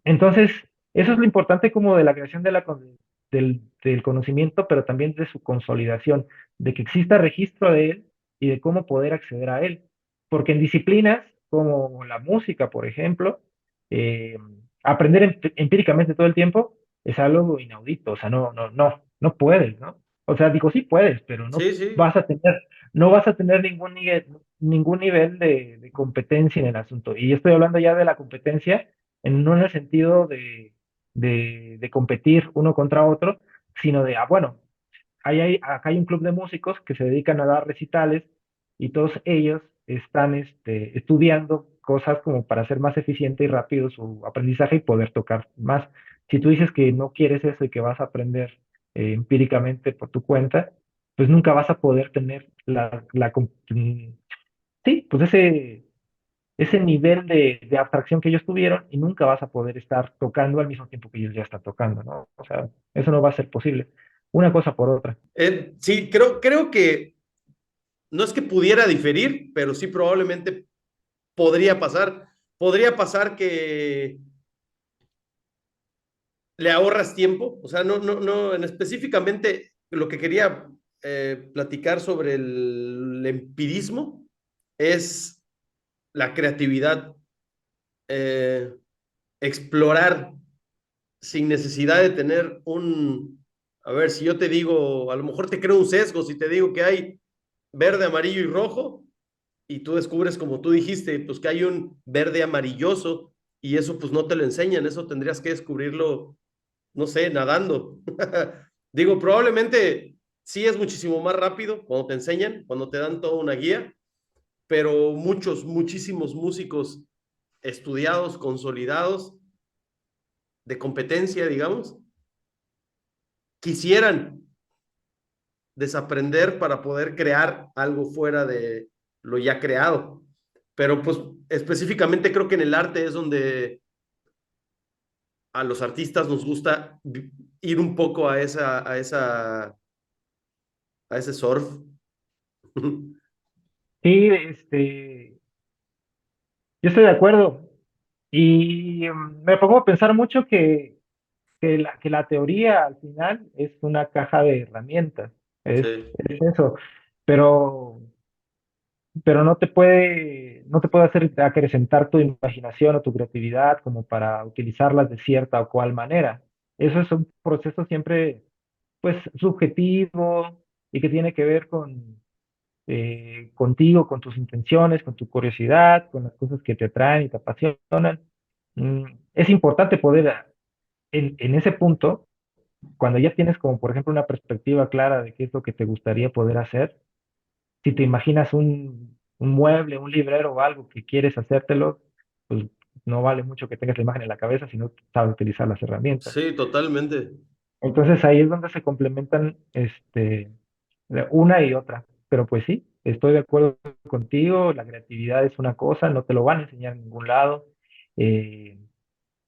Entonces, eso es lo importante como de la creación del conocimiento, pero también de su consolidación, de que exista registro de él y de cómo poder acceder a él. Porque en disciplinas como la música, por ejemplo, eh, aprender empíricamente todo el tiempo es algo inaudito, o sea, no puedes, ¿no? O sea, digo, sí puedes, pero sí, sí. vas a tener, no vas a tener ningún nivel de competencia en el asunto. Y yo estoy hablando ya de la competencia no en el sentido de competir uno contra otro, sino de, bueno, acá hay un club de músicos que se dedican a dar recitales y todos ellos están estudiando cosas como para hacer más eficiente y rápido su aprendizaje y poder tocar más. Si tú dices que no quieres eso y que vas a aprender empíricamente por tu cuenta, pues nunca vas a poder tener sí, pues ese nivel de abstracción que ellos tuvieron y nunca vas a poder estar tocando al mismo tiempo que ellos ya están tocando, ¿no? O sea, eso no va a ser posible. Una cosa por otra. Sí, creo que no es que pudiera diferir, pero sí probablemente podría pasar. Podría pasar que le ahorras tiempo, o sea, no, en específicamente lo que quería platicar sobre el empirismo es la creatividad, eh, explorar sin necesidad de tener a ver, si yo te digo, a lo mejor te creo un sesgo, si te digo que hay verde, amarillo y rojo, y tú descubres, como tú dijiste, pues que hay un verde amarilloso, y eso pues no te lo enseñan, eso tendrías que descubrirlo, no sé, nadando. Digo, probablemente sí es muchísimo más rápido cuando te enseñan, cuando te dan toda una guía, pero muchísimos músicos estudiados, consolidados, de competencia, digamos, quisieran desaprender para poder crear algo fuera de lo ya creado. Pero pues específicamente creo que en el arte es donde a los artistas nos gusta ir un poco a ese surf. Sí, yo estoy de acuerdo. Y me pongo a pensar mucho que la teoría al final es una caja de herramientas. Es, Sí. es eso. Pero pero no te puede hacer acrecentar tu imaginación o tu creatividad como para utilizarlas de cierta o cual manera. Eso es un proceso siempre, pues, subjetivo y que tiene que ver contigo, con tus intenciones, con tu curiosidad, con las cosas que te atraen y te apasionan. Mm, es importante poder, en ese punto, cuando ya tienes como, por ejemplo, una perspectiva clara de qué es lo que te gustaría poder hacer, si te imaginas un mueble, un librero o algo que quieres hacértelo, pues no vale mucho que tengas la imagen en la cabeza si no sabes utilizar las herramientas. Sí, totalmente. Entonces ahí es donde se complementan de una y otra. Pero pues sí, estoy de acuerdo contigo, la creatividad es una cosa, no te lo van a enseñar en ningún lado. eh,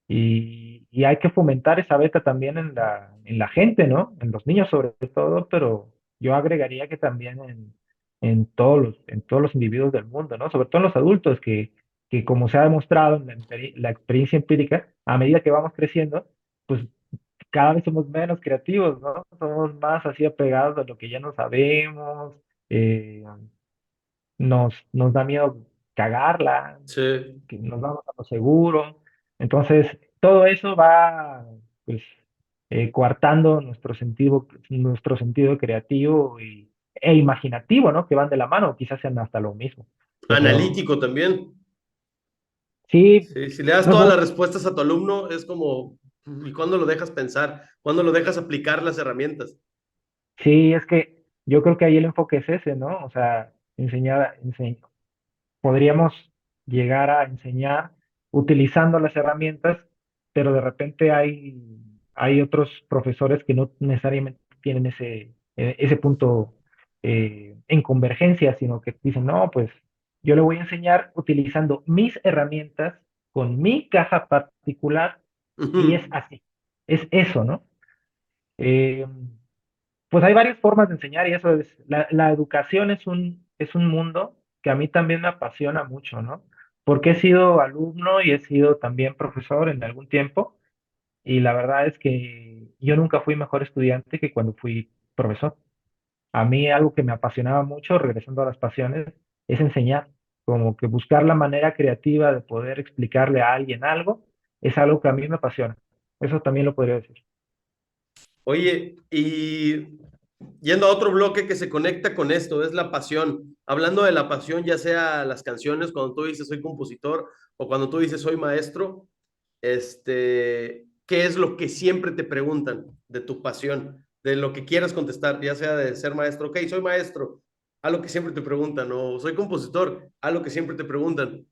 y hay que fomentar esa beta también en la gente, ¿no? En los niños sobre todo, pero yo agregaría que también en todos los individuos del mundo, ¿no? Sobre todo en los adultos, que como se ha demostrado en la experiencia empírica, a medida que vamos creciendo, pues cada vez somos menos creativos, ¿no? Somos más así apegados a lo que ya no sabemos, eh, nos da miedo cagarla, Sí. que nos vamos a lo seguro. Entonces, todo eso va, pues, coartando nuestro sentido creativo e imaginativo, ¿no? Que van de la mano, quizás sean hasta lo mismo. Pero Analítico también. sí, Sí, si le das pues todas las bueno, respuestas a tu alumno, es como, ¿y cuándo lo dejas pensar? ¿Cuándo lo dejas aplicar las herramientas? sí, es que yo creo que ahí el enfoque es ese, ¿no? O sea, podríamos llegar a enseñar utilizando las herramientas, pero de repente hay otros profesores que no necesariamente tienen ese punto en convergencia, sino que dicen, no, pues yo le voy a enseñar utilizando mis herramientas con mi caja particular y es Ujú. así, es eso, ¿no? Eh, pues hay varias formas de enseñar y eso es, la educación es un mundo que a mí también me apasiona mucho, ¿no? Porque he sido alumno y he sido también profesor en algún tiempo y la verdad es que yo nunca fui mejor estudiante que cuando fui profesor. A mí algo que me apasionaba mucho, regresando a las pasiones, es enseñar, como que buscar la manera creativa de poder explicarle a alguien algo, es algo que a mí me apasiona. Eso también lo podría decir. Oye, y yendo a otro bloque que se conecta con esto, es la pasión. Hablando de la pasión, ya sea las canciones, cuando tú dices soy compositor o cuando tú dices soy maestro, ¿qué es lo que siempre te preguntan de tu pasión, de lo que quieras contestar, ya sea de ser maestro? Ok, soy maestro, a lo que siempre te preguntan, o soy compositor, a lo que siempre te preguntan.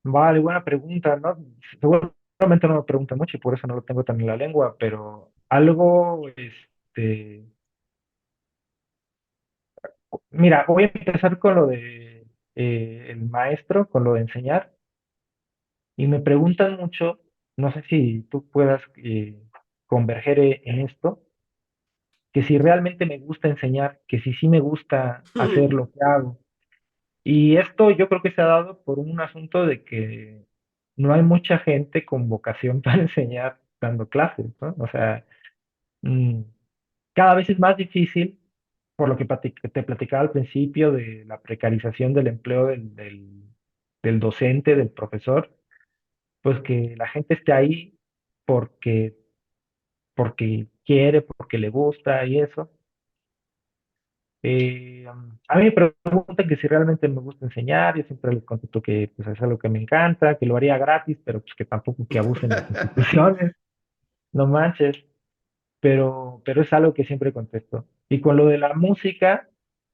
Vale, buena pregunta, ¿no? Seguramente no me pregunta mucho y por eso no lo tengo tan en la lengua, pero algo, mira, voy a empezar con lo de el maestro, con lo de enseñar, y me preguntan mucho, no sé si tú puedas converger en esto, que si realmente me gusta enseñar, que si sí me gusta hacer lo que hago. Y esto yo creo que se ha dado por un asunto de que no hay mucha gente con vocación para enseñar dando clases, ¿no? O sea, mm, cada vez es más difícil, por lo que te platicaba al principio de la precarización del empleo del docente, del profesor, pues que la gente esté ahí porque, porque quiere, porque le gusta y eso. A mí me preguntan que si realmente me gusta enseñar, yo siempre les contesto que pues, es algo que me encanta, que lo haría gratis, pero pues que tampoco que abusen las instituciones, no manches, pero es algo que siempre contesto. Y con lo de la música,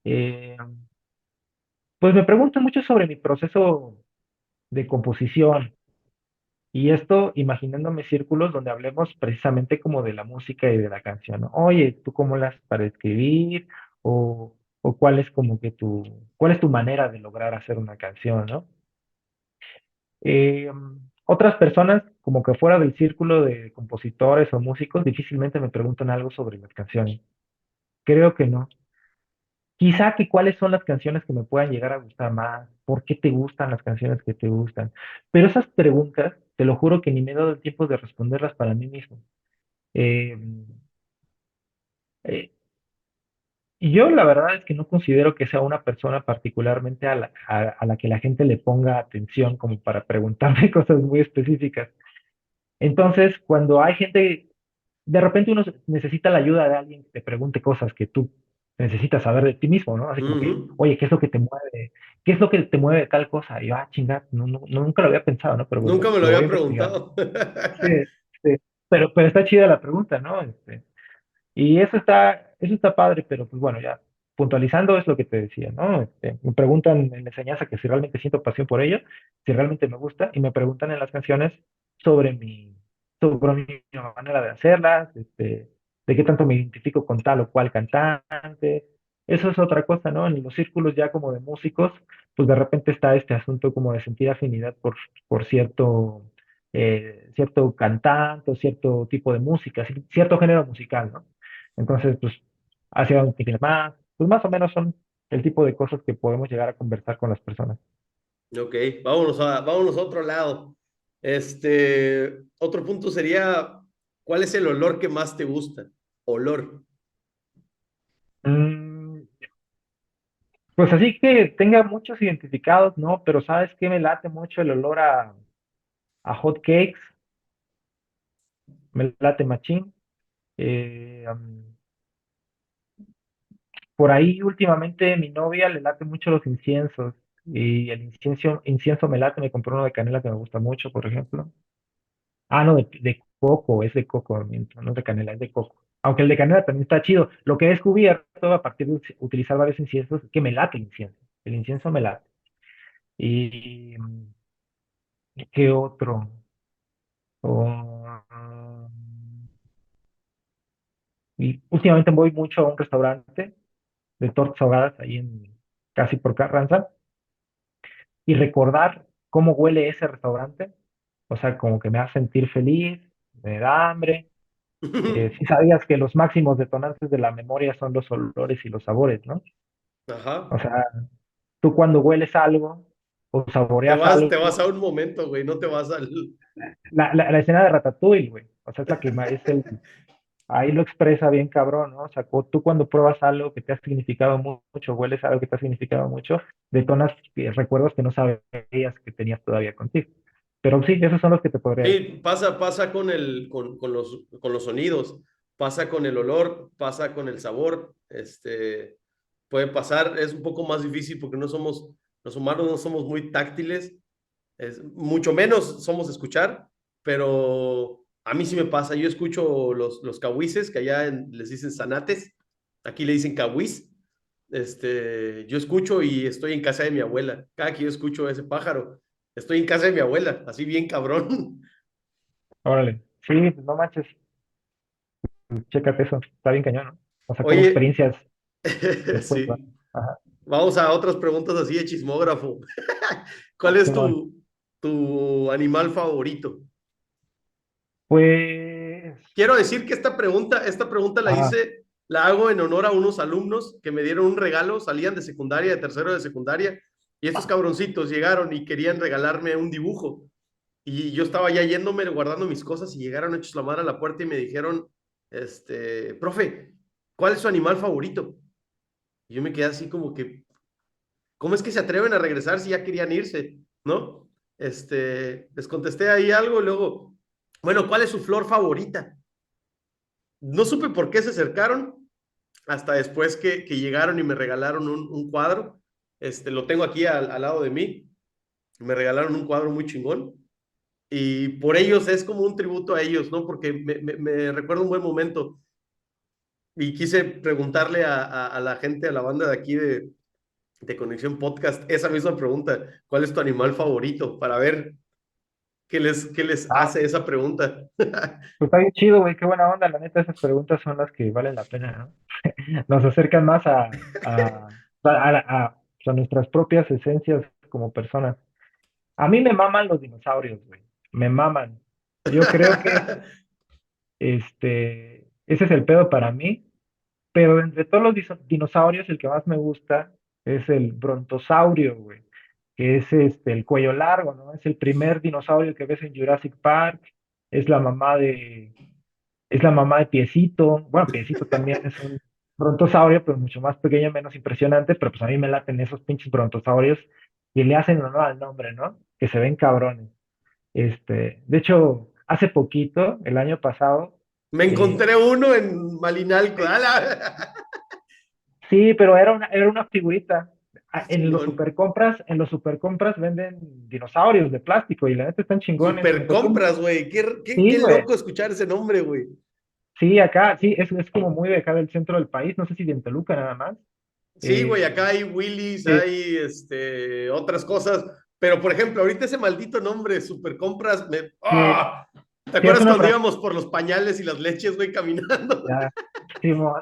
eh, pues me preguntan mucho sobre mi proceso de composición, y esto imaginándome círculos donde hablemos precisamente como de la música y de la canción, ¿no? Oye, ¿tú cómo la haces para escribir? O cuál es como que cuál es tu manera de lograr hacer una canción, ¿no? Eh, Otras personas, como que fuera del círculo de compositores o músicos, difícilmente me preguntan algo sobre las canciones. Creo que no. Quizá que cuáles son las canciones que me puedan llegar a gustar más, por qué te gustan las canciones que te gustan. Pero esas preguntas, te lo juro que ni me he dado el tiempo de responderlas para mí mismo. Eh, eh, Y yo la verdad es que no considero que sea una persona particularmente a la que la gente le ponga atención como para preguntarme cosas muy específicas. Entonces, cuando hay gente, de repente uno necesita la ayuda de alguien que te pregunte cosas que tú necesitas saber de ti mismo, ¿no? Así como Ujú. que, oye, ¿qué es lo que te mueve? ¿Qué es lo que te mueve de tal cosa? Y yo, chinga, no, no, nunca lo había pensado, ¿no? Pero Nunca bueno, me lo lo voy a había investigar. preguntado. Sí, sí. Pero está chida la pregunta, ¿no? Y eso está padre, pero pues bueno, ya puntualizando es lo que te decía, ¿no? Me preguntan en la enseñanza que si realmente siento pasión por ello, si realmente me gusta, y me preguntan en las canciones sobre sobre mi manera de hacerlas, de qué tanto me identifico con tal o cual cantante. Eso es otra cosa, ¿no? En los círculos ya como de músicos, pues de repente está este asunto como de sentir afinidad por cierto cantante o cierto tipo de música, cierto género musical, ¿no? Entonces, pues, hacia un tiene más, pues más o menos son el tipo de cosas que podemos llegar a conversar con las personas. Ok, vámonos a otro lado. Otro punto sería, ¿cuál es el olor que más te gusta? Olor. Mm, pues así que tenga muchos identificados, ¿no? Pero ¿sabes qué? Me late mucho el olor a hot cakes, me late machín. Por ahí últimamente mi novia le late mucho los inciensos y el incienso me late, me compró uno de canela que me gusta mucho, por ejemplo. Ah, no, de coco, es de coco, miento, no es de canela, es de coco. Aunque el de canela también está chido. Lo que he descubierto a partir de utilizar varios inciensos es que me late el incienso. El incienso me late. ¿Y qué otro? Oh, y últimamente voy mucho a un restaurante de tortas ahogadas ahí casi por Carranza y recordar cómo huele ese restaurante. O sea, como que me hace sentir feliz, me da hambre. Si sabías que los máximos detonantes de la memoria son los olores y los sabores, ¿no? Ajá. O sea, tú cuando hueles algo o saboreas Te vas algo, a un momento, güey, no te vas al... la escena de Ratatouille, güey, o sea, es la que ahí lo expresa bien cabrón, ¿no? O sea, tú cuando pruebas algo que te ha significado mucho, hueles algo que te ha significado mucho, detonas recuerdos que no sabías que tenías todavía contigo. Pero sí, esos son los que te podría decir. Sí, pasa con los sonidos, pasa con el olor, pasa con el sabor, puede pasar, es un poco más difícil porque los humanos no somos muy táctiles, mucho menos somos escuchar, pero a mí sí me pasa, yo escucho los cahuises, que allá les dicen zanates, aquí le dicen cahuís, yo escucho y estoy en casa de mi abuela, cada que yo escucho ese pájaro, estoy en casa de mi abuela, así bien cabrón. Órale, sí, pues no manches, chécate eso, está bien cañón, ¿no? O sea, como Oye, experiencias después, ¿va? sí, Ajá. vamos a otras preguntas así de chismógrafo. ¿Cuál es Simón. tu animal favorito? Pues, Quiero decir que esta pregunta ajá, la hago en honor a unos alumnos que me dieron un regalo, salían de secundaria, de tercero de secundaria, y estos cabroncitos llegaron y querían regalarme un dibujo. Y yo estaba ya yéndome, guardando mis cosas, y llegaron hechos la madre a la puerta y me dijeron, profe, ¿cuál es su animal favorito? Y yo me quedé así como que, ¿cómo es que se atreven a regresar si ya querían irse? ¿No? Les contesté ahí algo y luego, bueno, ¿cuál es su flor favorita? No supe por qué se acercaron hasta después que llegaron y me regalaron un cuadro. Lo tengo aquí al lado de mí. Me regalaron un cuadro muy chingón. Y por ellos es como un tributo a ellos, ¿no? Porque me recuerda un buen momento. Y quise preguntarle a la gente, a la banda de aquí de Conexión Podcast, esa misma pregunta. ¿Cuál es tu animal favorito? Para ver qué les ah, hace esa pregunta. pues está bien chido, güey, qué buena onda, la neta, esas preguntas son las que valen la pena, ¿no? Nos acercan más a nuestras propias esencias como personas. A mí me maman los dinosaurios, güey, me maman. Yo creo que ese es el pedo para mí. Pero entre todos los dinosaurios, el que más me gusta es el brontosaurio, güey, que es el cuello largo, ¿no? Es el primer dinosaurio que ves en Jurassic Park, es la mamá de, es la mamá de Piecito, bueno, Piecito también es un brontosaurio, pero mucho más pequeño, menos impresionante, pero pues a mí me laten esos pinches brontosaurios y le hacen honor al nombre, ¿no? Que se ven cabrones. De hecho, hace poquito, el año pasado, Me eh, encontré uno en Malinalco. sí, ¡Hala! sí, pero era una figurita. Chingón. En los supercompras venden dinosaurios de plástico y la neta están chingones. Me Super tocó. compras, güey. Qué Sí, güey. loco escuchar ese nombre, güey. Sí, acá, sí, es como muy de acá del centro del país, no sé si de en Toluca nada más. Sí, güey, Eh, acá hay Willys, sí, hay otras cosas. Pero, por ejemplo, ahorita ese maldito nombre, Super Compras, sí, ¡ah! ¿Te sí, es acuerdas una cuando franquicia. íbamos por los pañales y las leches, güey, caminando? Simón,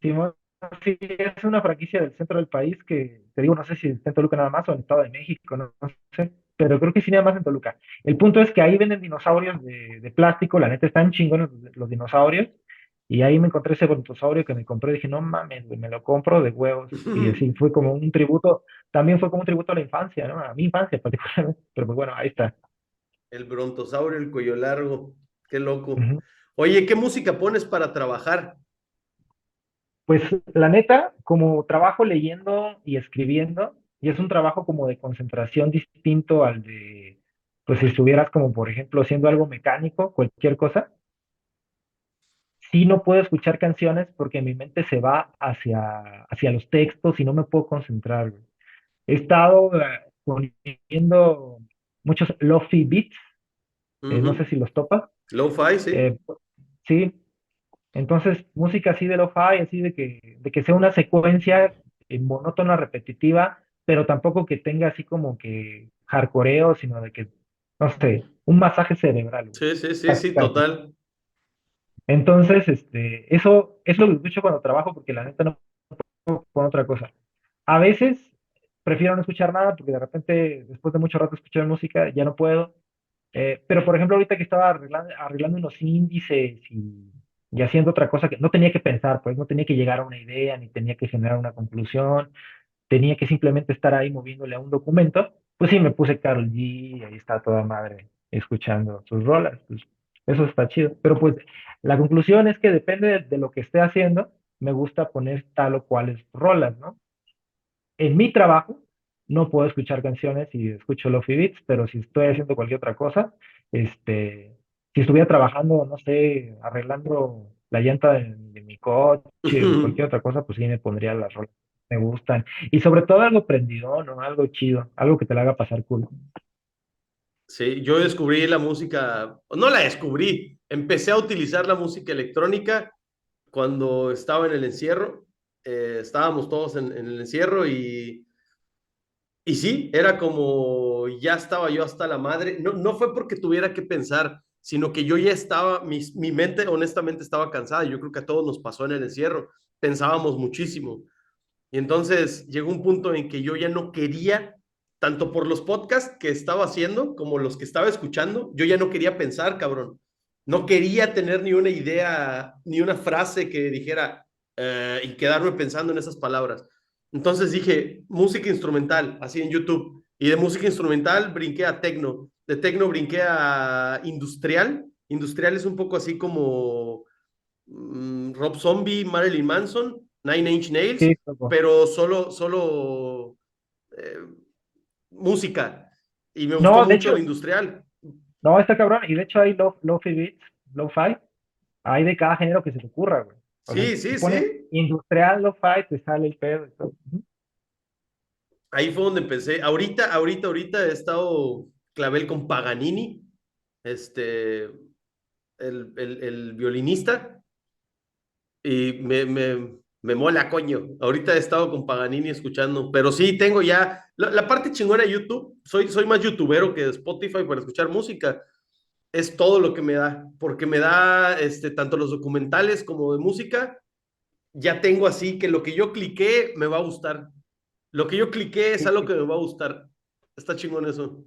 Simón, sí, es una franquicia del centro del país que, te digo, no sé si está en Toluca nada más o en el Estado de México, no sé, pero creo que sí nada más en Toluca. El punto es que ahí venden dinosaurios de plástico, la neta están chingones los dinosaurios, y ahí me encontré ese brontosaurio que me compré, dije, no mames, güey, me lo compro de huevos, y así fue como un tributo, también fue como un tributo a la infancia, ¿no? A mi infancia particularmente, pero pues bueno, ahí está. El brontosaurio, el cuello largo. Qué loco. Ujú. Oye, ¿qué música pones para trabajar? Pues la neta, como trabajo leyendo y escribiendo, y es un trabajo como de concentración distinto al de, pues si estuvieras como, por ejemplo, haciendo algo mecánico, cualquier cosa, sí no puedo escuchar canciones porque mi mente se va hacia los textos y no me puedo concentrar, güey. He estado poniendo muchos lofi beats, no sé Ujú. si los topas. Lo-fi, sí. eh, sí, entonces, música así de lo-fi, así de que sea una secuencia monótona, repetitiva, pero tampoco que tenga así como que hardcoreo, sino de que, no sé, un masaje cerebral, güey, Sí, sí, sí, casi, sí, casi. total. Entonces, eso es lo que escucho cuando trabajo, porque la neta no puedo con otra cosa. A veces prefiero no escuchar nada, porque de repente, después de mucho rato escuchar música, ya no puedo. Pero, por ejemplo, ahorita que estaba arreglando unos índices y haciendo otra cosa que no tenía que pensar, pues no tenía que llegar a una idea, ni tenía que generar una conclusión, tenía que simplemente estar ahí moviéndole a un documento, pues sí, me puse Karol G, y ahí está toda madre escuchando sus rolas, pues eso está chido. Pero pues la conclusión es que depende de lo que esté haciendo, me gusta poner tal o cuales rolas, ¿no? En mi trabajo no puedo escuchar canciones y escucho lofi beats, pero si estoy haciendo cualquier otra cosa, si estuviera trabajando, no sé, arreglando la llanta de mi coche o cualquier otra cosa, pues sí me pondría las rolas que me gustan. Y sobre todo algo prendido, ¿no? Algo chido, algo que te la haga pasar cool. Sí, yo descubrí la música, no la descubrí, empecé a utilizar la música electrónica cuando estaba en el encierro. Estábamos todos en el encierro y sí, era como ya estaba yo hasta la madre. No, no fue porque tuviera que pensar, sino que yo ya estaba, mi mente honestamente estaba cansada. Yo creo que a todos nos pasó en el encierro. Pensábamos muchísimo. Y entonces llegó un punto en que yo ya no quería, tanto por los podcasts que estaba haciendo como los que estaba escuchando, yo ya no quería pensar, cabrón. No quería tener ni una idea, ni una frase que dijera y quedarme pensando en esas palabras. Entonces dije, música instrumental, así en YouTube. Y de música instrumental brinqué a tecno. De tecno brinqué a industrial. Industrial es un poco así como Rob Zombie, Marilyn Manson, Nine Inch Nails, Sí, loco. pero solo eh, música. Y me gustó No, de mucho hecho, el industrial. no, está cabrón. Y de hecho hay lofi beats, lo-fi, hay de cada género que se te ocurra, güey. O sea, Sí, si sí, pones sí. industrial lo-fi, te sale el pedo y todo. Ujú. Ahí fue donde empecé. Ahorita he estado clavel con Paganini, este, el violinista, y me mola, coño. Ahorita he estado con Paganini escuchando, pero sí tengo ya la parte chingona de YouTube. Soy más youtubero que de Spotify para escuchar música. Es todo lo que me da, porque me da tanto los documentales como de música. Ya tengo así que lo que yo cliqué me va a gustar. Lo que yo cliqué es Sí, algo sí. que me va a gustar. Está chingón eso.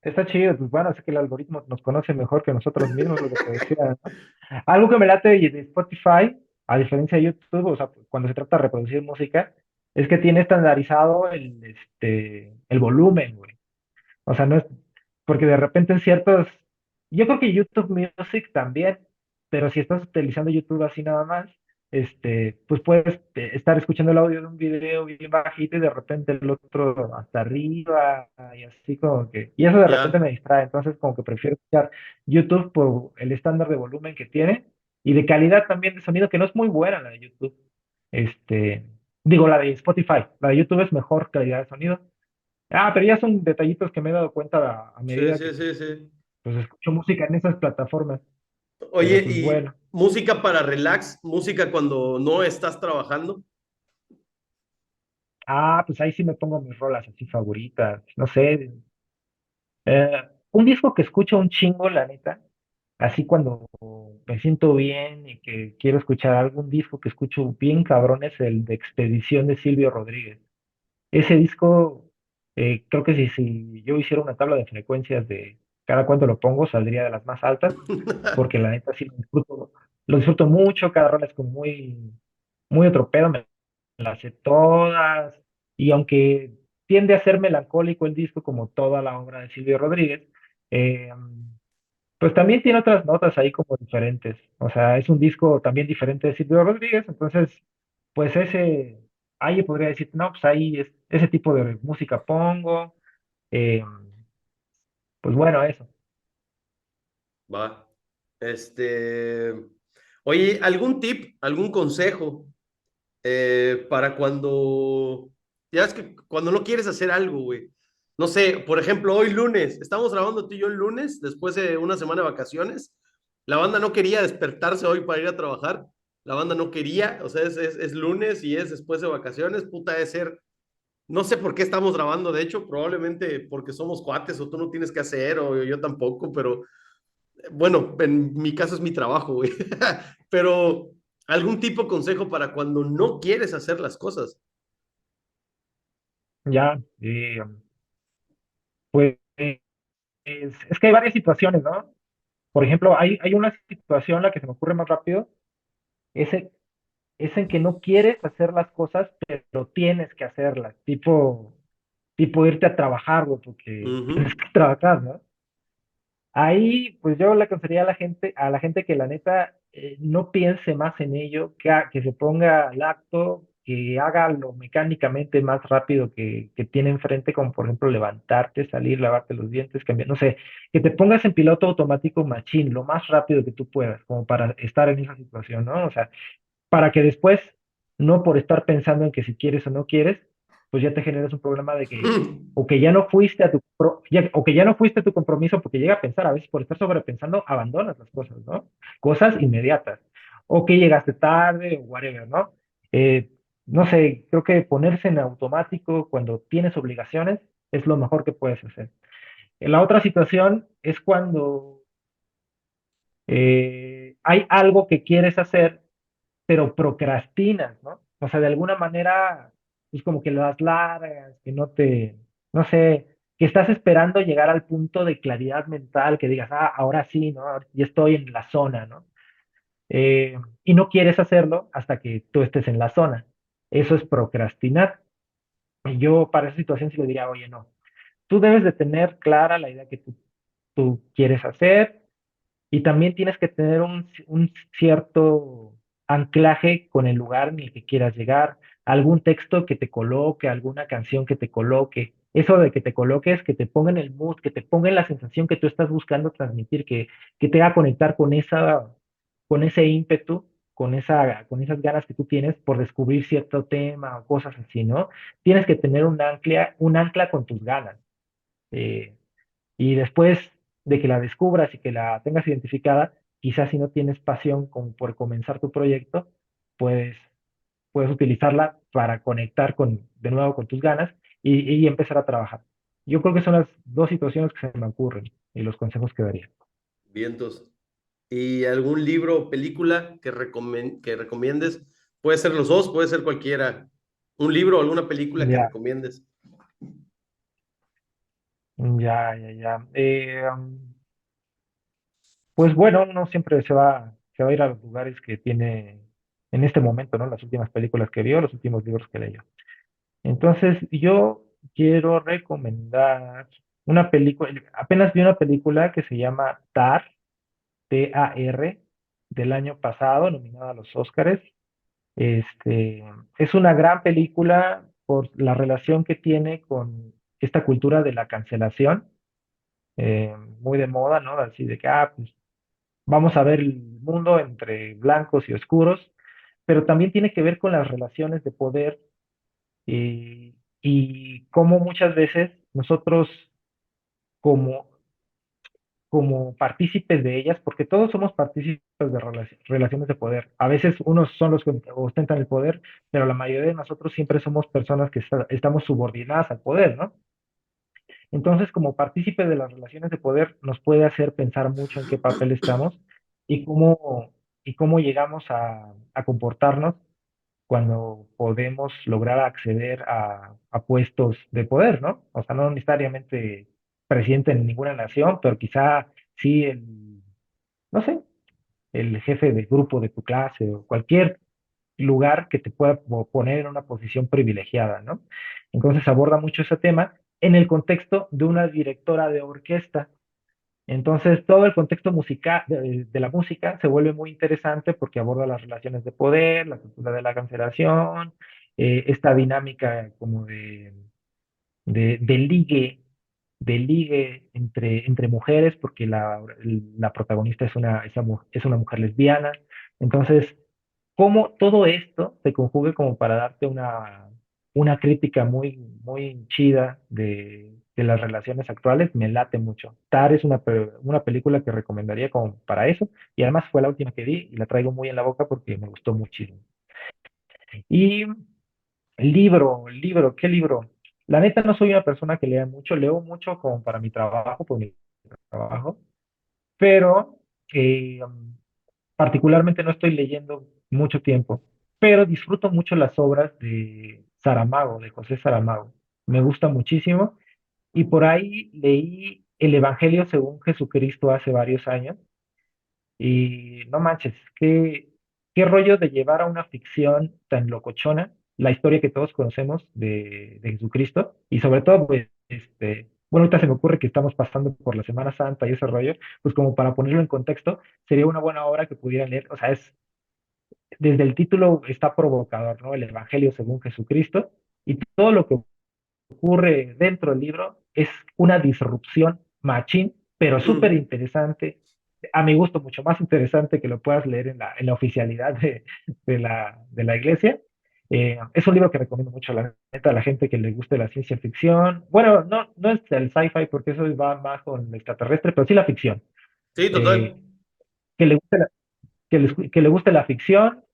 Está chido, pues bueno, sé que el algoritmo nos conoce mejor que nosotros mismos, lo que te decía, ¿no? Algo que me late de Spotify, a diferencia de YouTube, o sea, cuando se trata de reproducir música, es que tiene estandarizado el volumen, güey. O sea, no es, porque de repente en ciertos, yo creo que YouTube Music también, pero si estás utilizando YouTube así nada más, pues puedes estar escuchando el audio de un video bien bajito y de repente el otro hasta arriba y así como que, y eso de repente Ya, me distrae, entonces como que prefiero escuchar YouTube por el estándar de volumen que tiene y de calidad también de sonido, que no es muy buena la de YouTube. Este, digo, la de Spotify, la de YouTube es mejor calidad de sonido. Ah, pero ya son detallitos que me he dado cuenta a sí, medida que sí, sí, sí. pues escucho música en esas plataformas, pero Oye, pues ¿y bueno. música para relax? ¿Música cuando no estás trabajando? Ah, pues ahí sí me pongo mis rolas así favoritas. No sé, un disco que escucho un chingo, la neta, así cuando me siento bien y que quiero escuchar algún disco que escucho bien cabrón es el de Expedición de Silvio Rodríguez. Ese disco, creo que si yo hiciera una tabla de frecuencias de cada cuánto lo pongo, saldría de las más altas, porque la neta sí lo disfruto mucho, cada rola es como muy otro pedo, me las sé todas, y aunque tiende a ser melancólico el disco, como toda la obra de Silvio Rodríguez, eh, pues también tiene otras notas ahí como diferentes. O sea, es un disco también diferente de Silvio Rodríguez, entonces, pues ahí podría decir, no, pues ahí ese tipo de música pongo, eh, pues bueno, eso. Va. Este, oye, ¿algún tip, algún consejo para cuando, ya es que cuando no quieres hacer algo, güey? No sé, por ejemplo, hoy lunes, estamos grabando tú y yo el lunes, después de una semana de vacaciones. La banda no quería despertarse hoy para ir a trabajar. La banda no quería, o sea, es lunes y es después de vacaciones. Puta, de ser, no sé por qué estamos grabando, de hecho, probablemente porque somos cuates o tú no tienes que hacer o yo tampoco, pero bueno, en mi caso es mi trabajo, güey. Pero algún tipo de consejo para cuando no quieres hacer las cosas. Ya, pues es que hay varias situaciones, ¿no? Por ejemplo, hay una situación, la que se me ocurre más rápido, es, en- es en que no quieres hacer las cosas, pero tienes que hacerlas, tipo irte a trabajar, güey, porque tienes Ujú. que trabajar, ¿no? Ahí, pues yo le aconsejaría a la gente que la neta no piense más en ello, que se ponga al acto, que haga lo mecánicamente más rápido que tiene enfrente, como por ejemplo levantarte, salir, lavarte los dientes, cambiar, no sé, que te pongas en piloto automático machine lo más rápido que tú puedas, como para estar en esa situación, ¿no? O sea, para que después, no por estar pensando en que si quieres o no quieres, pues ya te generas un problema de que, o que ya no fuiste a o que ya no fuiste a tu compromiso, porque llega a pensar, a veces por estar sobrepensando, abandonas las cosas, ¿no? Cosas inmediatas, o que llegaste tarde, o whatever, ¿no? Eh, no sé, creo que ponerse en automático cuando tienes obligaciones es lo mejor que puedes hacer. La otra situación es cuando hay algo que quieres hacer pero procrastinas, ¿no? O sea, de alguna manera es como que las largas, que no sé, que estás esperando llegar al punto de claridad mental, que digas, ah, ahora sí, ¿no? Ya estoy en la zona, ¿no? Y no quieres hacerlo hasta que tú estés en la zona. Eso es procrastinar. Y yo para esa situación sí le diría, oye, no, tú debes de tener clara la idea que tú quieres hacer, y también tienes que tener un cierto anclaje con el lugar en el que quieras llegar, algún texto que te coloque, alguna canción que te coloque. Eso de que te coloques, que te ponga en el mood, que te ponga en la sensación que tú estás buscando transmitir, que te haga conectar con ese ímpetu, con esas ganas que tú tienes por descubrir cierto tema o cosas así, ¿no? Tienes que tener un ancla con tus ganas. Eh, y después de que la descubras y que la tengas identificada, quizás si no tienes pasión como por comenzar tu proyecto, pues puedes utilizarla para conectar de nuevo con tus ganas y empezar a trabajar. Yo creo que son las dos situaciones que se me ocurren y los consejos que daría. Vientos. ¿Y algún libro o película que recomiendes? Puede ser los dos, puede ser cualquiera. Un libro o alguna película que Ya, recomiendes. ya. Pues bueno, uno siempre se va a ir a los lugares que tiene en este momento, ¿no? Las últimas películas que vio, los últimos libros que leyó. Entonces, yo quiero recomendar una película, apenas vi una película que se llama Tar, T-A-R, del año pasado, nominada a los Óscares. Este, es una gran película por la relación que tiene con esta cultura de la cancelación, muy de moda, ¿no? Así de que, pues vamos a ver el mundo entre blancos y oscuros, pero también tiene que ver con las relaciones de poder y cómo muchas veces nosotros como, como partícipes de ellas, porque todos somos partícipes de relaciones de poder. A veces unos son los que ostentan el poder, pero la mayoría de nosotros siempre somos personas que estamos subordinadas al poder, ¿no? Entonces, como partícipe de las relaciones de poder, nos puede hacer pensar mucho en qué papel estamos y cómo llegamos a comportarnos cuando podemos lograr acceder a puestos de poder, ¿no? O sea, no necesariamente presidente en ninguna nación, pero quizá sí no sé, el jefe de grupo de tu clase o cualquier lugar que te pueda poner en una posición privilegiada, ¿no? Entonces aborda mucho ese tema en el contexto de una directora de orquesta. Entonces, todo el contexto musical de la música se vuelve muy interesante porque aborda las relaciones de poder, la cultura de la cancelación, esta dinámica como de ligue, de ligue entre mujeres, porque la protagonista es una mujer lesbiana. Entonces, cómo todo esto se conjugue como para darte una crítica muy, muy chida de las relaciones actuales, me late mucho. Tar es una película que recomendaría como para eso, y además fue la última que vi y la traigo muy en la boca porque me gustó muchísimo. Y ¿qué libro? La neta no soy una persona que lea mucho, leo mucho como para mi trabajo, por mi trabajo, pero particularmente no estoy leyendo mucho tiempo, pero disfruto mucho las obras de Saramago, de José Saramago. Me gusta muchísimo y por ahí leí El Evangelio según Jesucristo hace varios años y no manches, qué rollo de llevar a una ficción tan locochona la historia que todos conocemos de Jesucristo y sobre todo, pues, bueno, ahorita se me ocurre que estamos pasando por la Semana Santa y ese rollo, pues como para ponerlo en contexto, sería una buena obra que pudieran leer, o sea, desde el título está provocador, ¿no? El Evangelio según Jesucristo y todo lo que ocurre dentro del libro es una disrupción machín, pero súper Mm. interesante. A mi gusto, mucho más interesante que lo puedas leer en la oficialidad de la iglesia. Es un libro que recomiendo mucho la neta, a la gente que le guste la ciencia ficción. Bueno, no es el sci-fi porque eso va más con el extraterrestre, pero sí la ficción. Sí, Eh, total. que le guste que le guste la ficción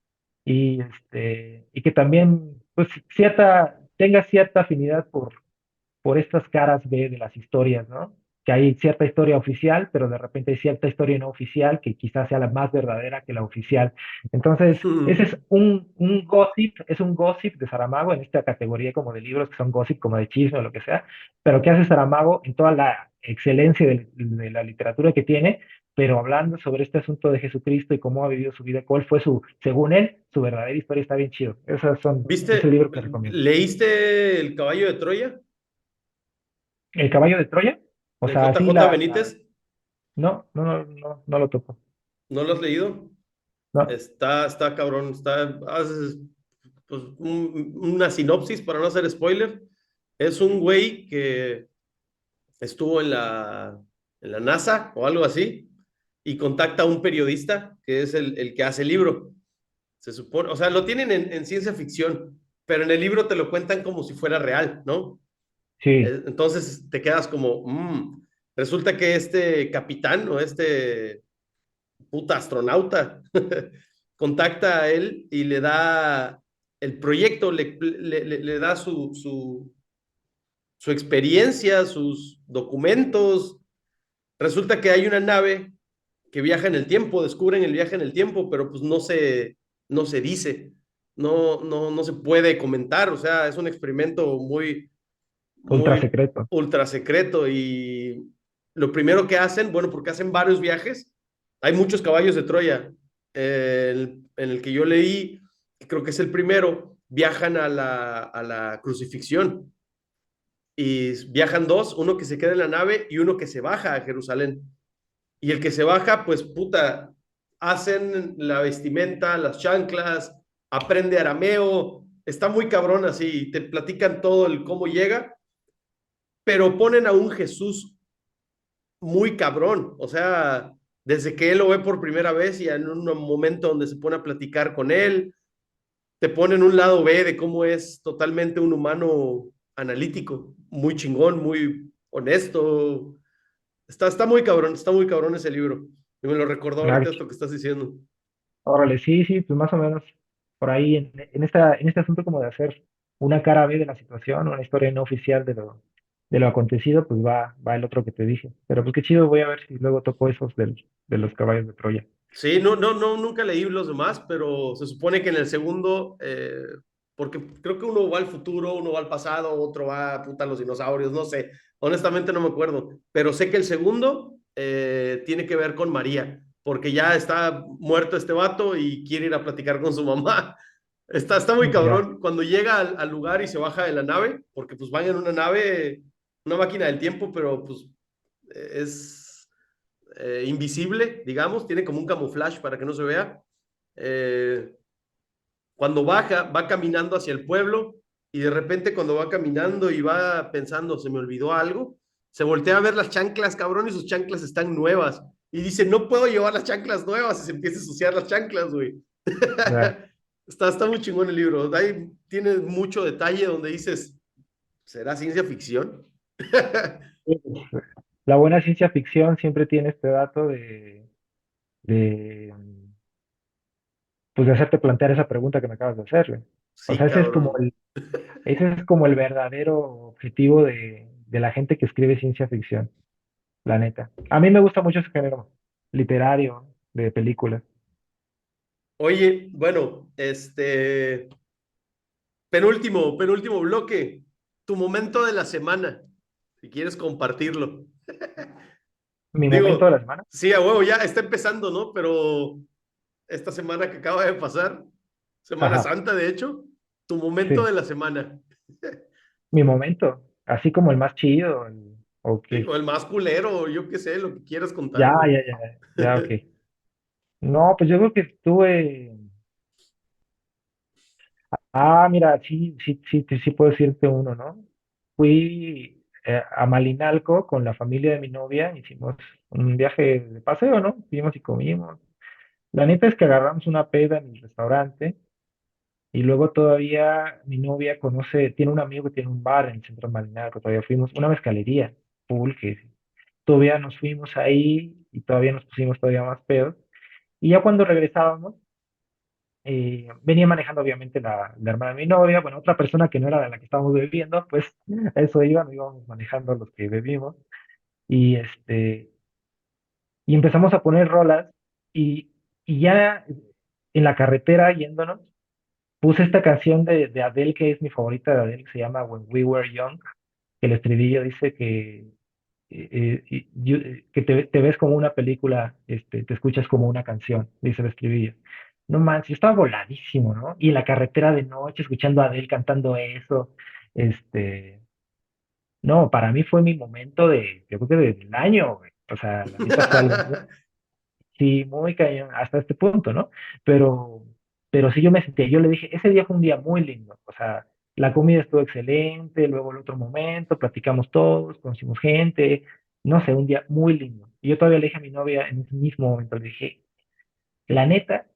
y que también pues, tenga cierta afinidad por estas caras B de las historias, ¿no? Que hay cierta historia oficial, pero de repente hay cierta historia no oficial que quizás sea la más verdadera que la oficial. Entonces, ese Mm. es un gossip de Saramago en esta categoría como de libros que son gossip, como de chisme o lo que sea, pero que hace Saramago en toda la excelencia de la literatura que tiene, pero hablando sobre este asunto de Jesucristo y cómo ha vivido su vida, cuál fue según él, su verdadera historia, está bien chido. Es el ¿Viste, libro que recomiendo. leíste El caballo de Troya El caballo de Troya, o de sea, sí, JJ Benítez? no, no, no, no, no lo topo. ¿No lo has leído? No, Está cabrón, haces, pues, una sinopsis para no hacer spoiler. Es un güey que estuvo en la NASA o algo así y contacta a un periodista que es el que hace el libro. Se supone, o sea, lo tienen en ciencia ficción, pero en el libro te lo cuentan como si fuera real, ¿no? sí, Entonces te quedas como, resulta que este capitán o este puta astronauta contacta a él y le da el proyecto, le da su experiencia, sus documentos. Resulta que hay una nave que viaja en el tiempo, descubren el viaje en el tiempo, pero pues no se dice, no se puede comentar, o sea, es un experimento muy, ultra muy secreto. ultra secreto y lo primero que hacen, bueno, porque hacen varios viajes, hay muchos caballos de Troya, en el que yo leí, que creo que es el primero, viajan a la crucifixión y viajan dos, uno que se queda en la nave y uno que se baja a Jerusalén. Y el que se baja, pues puta, hacen la vestimenta, las chanclas, aprende arameo, está muy cabrón así, te platican todo el cómo llega, pero ponen a un Jesús muy cabrón, o sea, desde que él lo ve por primera vez y en un momento donde se pone a platicar con él, te ponen un lado B de cómo es totalmente un humano analítico, muy chingón, muy honesto. Está muy cabrón ese libro. Y me lo recordó Ah, ahorita esto que estás diciendo. órale, sí, sí, pues más o menos por ahí en este asunto como de hacer una cara B de la situación, una historia no oficial de lo acontecido, pues va el otro que te dije. Pero pues qué chido, voy a ver si luego toco esos de los caballos de Troya. Sí, no, no, no, nunca leí los demás, pero se supone que en el segundo, porque creo que uno va al futuro, uno va al pasado, otro va a puta, los dinosaurios, no sé, honestamente no me acuerdo, pero sé que el segundo tiene que ver con María, porque ya está muerto este vato y quiere ir a platicar con su mamá. Está muy Ya, cabrón cuando llega al lugar y se baja de la nave, porque pues van en una nave, una máquina del tiempo, pero pues es invisible, digamos, tiene como un camuflaje para que no se vea. Eh, Cuando baja, va caminando hacia el pueblo y de repente cuando va caminando y va pensando, se me olvidó algo, se voltea a ver las chanclas, cabrón, y sus chanclas están nuevas. Y dice, no puedo llevar las chanclas nuevas y se empieza a ensuciar las chanclas, güey. ya. Está muy chingón el libro. Ahí tiene mucho detalle donde dices, ¿será ciencia ficción? Sí, pues, la buena ciencia ficción siempre tiene este dato pues de hacerte plantear esa pregunta que me acabas de hacer, güey. O Sí, sea, cabrón. ese es como el verdadero objetivo de la gente que escribe ciencia ficción, la neta. A mí me gusta mucho ese género literario, de películas. Oye, bueno, penúltimo bloque. Tu momento de la semana, si quieres compartirlo. Mi momento de la Digo, semana, sí, a huevo, ya está empezando, ¿no? Pero esta semana que acaba de pasar, Semana ajá, Santa, de hecho, tu momento sí, de la semana. mi momento, así como el más chido, ok, Sí, o el más culero, o yo qué sé, lo que quieras ya, contarme. ya, ya, ya, ok. No, pues yo creo que estuve, mira, sí, sí, sí, sí puedo decirte uno, ¿no? Fui a Malinalco con la familia de mi novia, hicimos un viaje de paseo, ¿no? Fuimos y comimos. La neta es que agarramos una peda en el restaurante y luego todavía mi novia tiene un amigo que tiene un bar en el centro de Malinalco, todavía fuimos, una mezcalería, full, que todavía nos fuimos ahí y todavía nos pusimos todavía más pedos. Y ya cuando regresábamos, venía manejando obviamente la hermana de mi novia, bueno, otra persona que no era de la que estábamos bebiendo, pues a eso iba, no íbamos manejando los que bebimos. Y y empezamos a poner rolas y, y ya en la carretera yéndonos, puse esta canción de Adele que es mi favorita de Adele, que se llama When We Were Young, que el estribillo dice que te ves como una película, te escuchas como una canción, dice el estribillo. No manches, yo estaba voladísimo, ¿no? Y en la carretera de noche escuchando a Adele cantando eso, este, no, para mí fue mi momento yo creo que del año, güey. O sea, la neta fue algo sí, muy cañón, hasta este punto, ¿no? Pero, pero sí yo me sentía, yo le dije, ese día fue un día muy lindo, o sea, la comida estuvo excelente, luego el otro momento, platicamos todos, conocimos gente, no sé, un día muy lindo. Y yo todavía le dije a mi novia en ese mismo momento, le dije, la neta,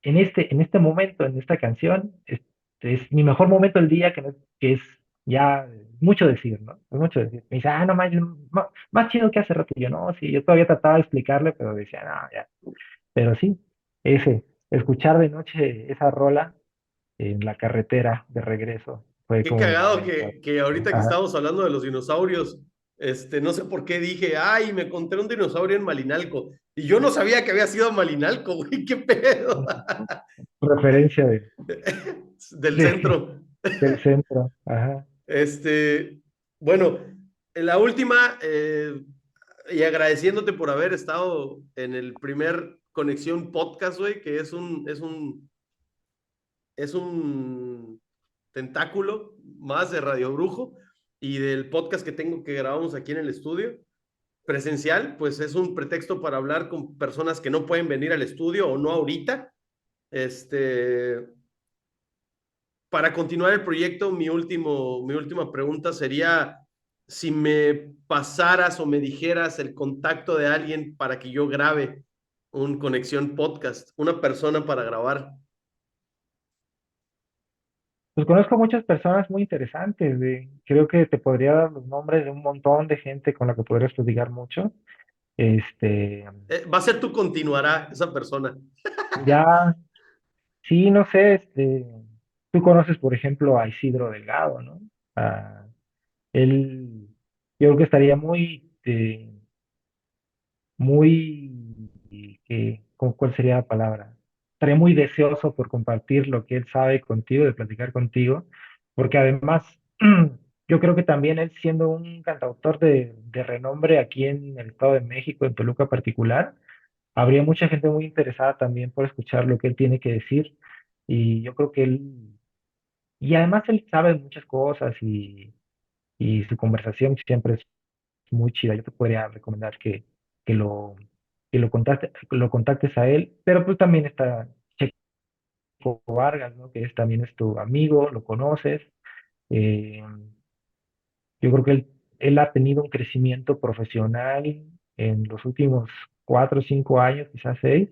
en este momento, en esta canción, es mi mejor momento del día, que es ya mucho decir, ¿no? Es mucho decir. Me dice, no más, más chido que hace rato. Y yo, no, sí, yo todavía trataba de explicarle, pero decía, no, ya. Pero sí, escuchar de noche esa rola en la carretera de regreso fue Qué como mi cagado momento. que ahorita que Ajá. estábamos hablando de los dinosaurios, no sé por qué dije, ay, me encontré un dinosaurio en Malinalco. Y yo no sabía que había sido a Malinalco, güey, qué pedo. Referencia Del de- centro. del centro. Ajá. Este, bueno, en la última, y agradeciéndote por haber estado en el primer Conexión Podcast, güey, que es un tentáculo más de Radio Brujo y del podcast que tengo que grabamos aquí en el estudio presencial, pues es un pretexto para hablar con personas que no pueden venir al estudio o no ahorita, Este, para continuar el proyecto, mi última pregunta sería si me pasaras o me dijeras el contacto de alguien para que yo grabe un conexión podcast, una persona para grabar. Pues conozco muchas personas muy interesantes, creo que te podría dar los nombres de un montón de gente con la que podrías platicar mucho. Este, Va a ser tu continuará esa persona. ya, sí, no sé, tú conoces, por ejemplo, a Isidro Delgado, ¿no? A él, yo creo que estaría ¿cuál sería la palabra? Estaría muy deseoso por compartir lo que él sabe contigo, de platicar contigo, porque además, yo creo que también él siendo un cantautor de renombre aquí en el Estado de México, en Toluca particular, habría mucha gente muy interesada también por escuchar lo que él tiene que decir, y yo creo que y además él sabe muchas cosas y su conversación siempre es muy chida. Yo te podría recomendar que lo, lo contactes a él, pero pues también está Checo Vargas, ¿no? Que también es tu amigo, lo conoces. Eh, yo creo que él ha tenido un crecimiento profesional en los últimos 4 o 5 años, quizás 6,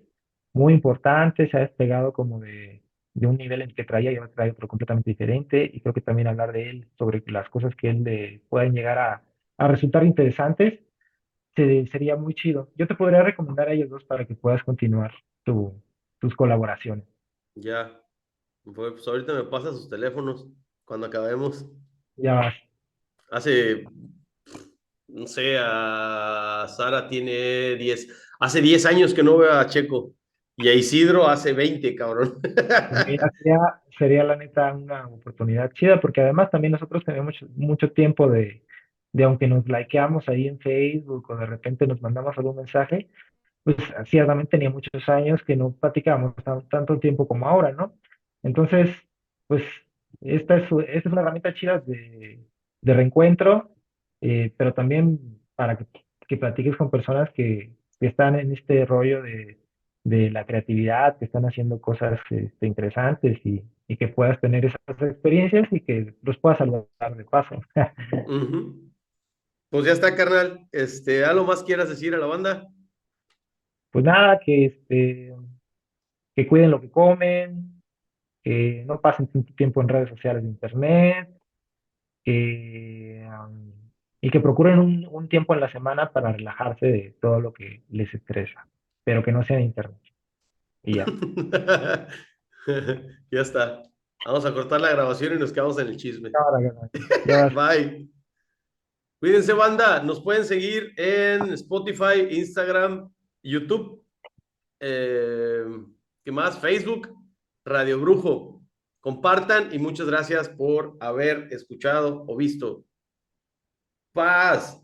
muy importante, se ha despegado como de un nivel en el que traía y ahora trae otro completamente diferente, y creo que también hablar de él sobre las cosas que él le pueden llegar a resultar interesantes sería muy chido. Yo te podría recomendar a ellos dos para que puedas continuar tus colaboraciones. Ya, pues ahorita me pasa sus teléfonos cuando acabemos. Ya vas. Hace, no sé, a Sara tiene 10, hace 10 años que no veo a Checo y a Isidro hace 20, cabrón. Pues mira, sería la neta una oportunidad chida, porque además también nosotros tenemos mucho tiempo aunque nos likeamos ahí en Facebook o de repente nos mandamos algún mensaje, pues ciertamente tenía muchos años que no platicábamos tanto tiempo como ahora, ¿no? Entonces, pues esta es una herramienta chida de reencuentro, pero también para que platiques con personas que están en este rollo de la creatividad, que están haciendo cosas interesantes y que puedas tener esas experiencias y que los puedas saludar de paso. Ujú. Pues ya está, carnal. ¿Algo más quieras decir a la banda? Pues nada, que cuiden lo que comen, que no pasen tanto tiempo en redes sociales de internet, y que procuren un tiempo en la semana para relajarse de todo lo que les estresa, pero que no sea en internet. Y ya. Ya está. Vamos a cortar la grabación y nos quedamos en el chisme. Ahora, carnal, ya vas. Bye. Cuídense, banda. Nos pueden seguir en Spotify, Instagram, YouTube. Eh, ¿Qué más? Facebook, Radio Brujo. Compartan y muchas gracias por haber escuchado o visto. Paz.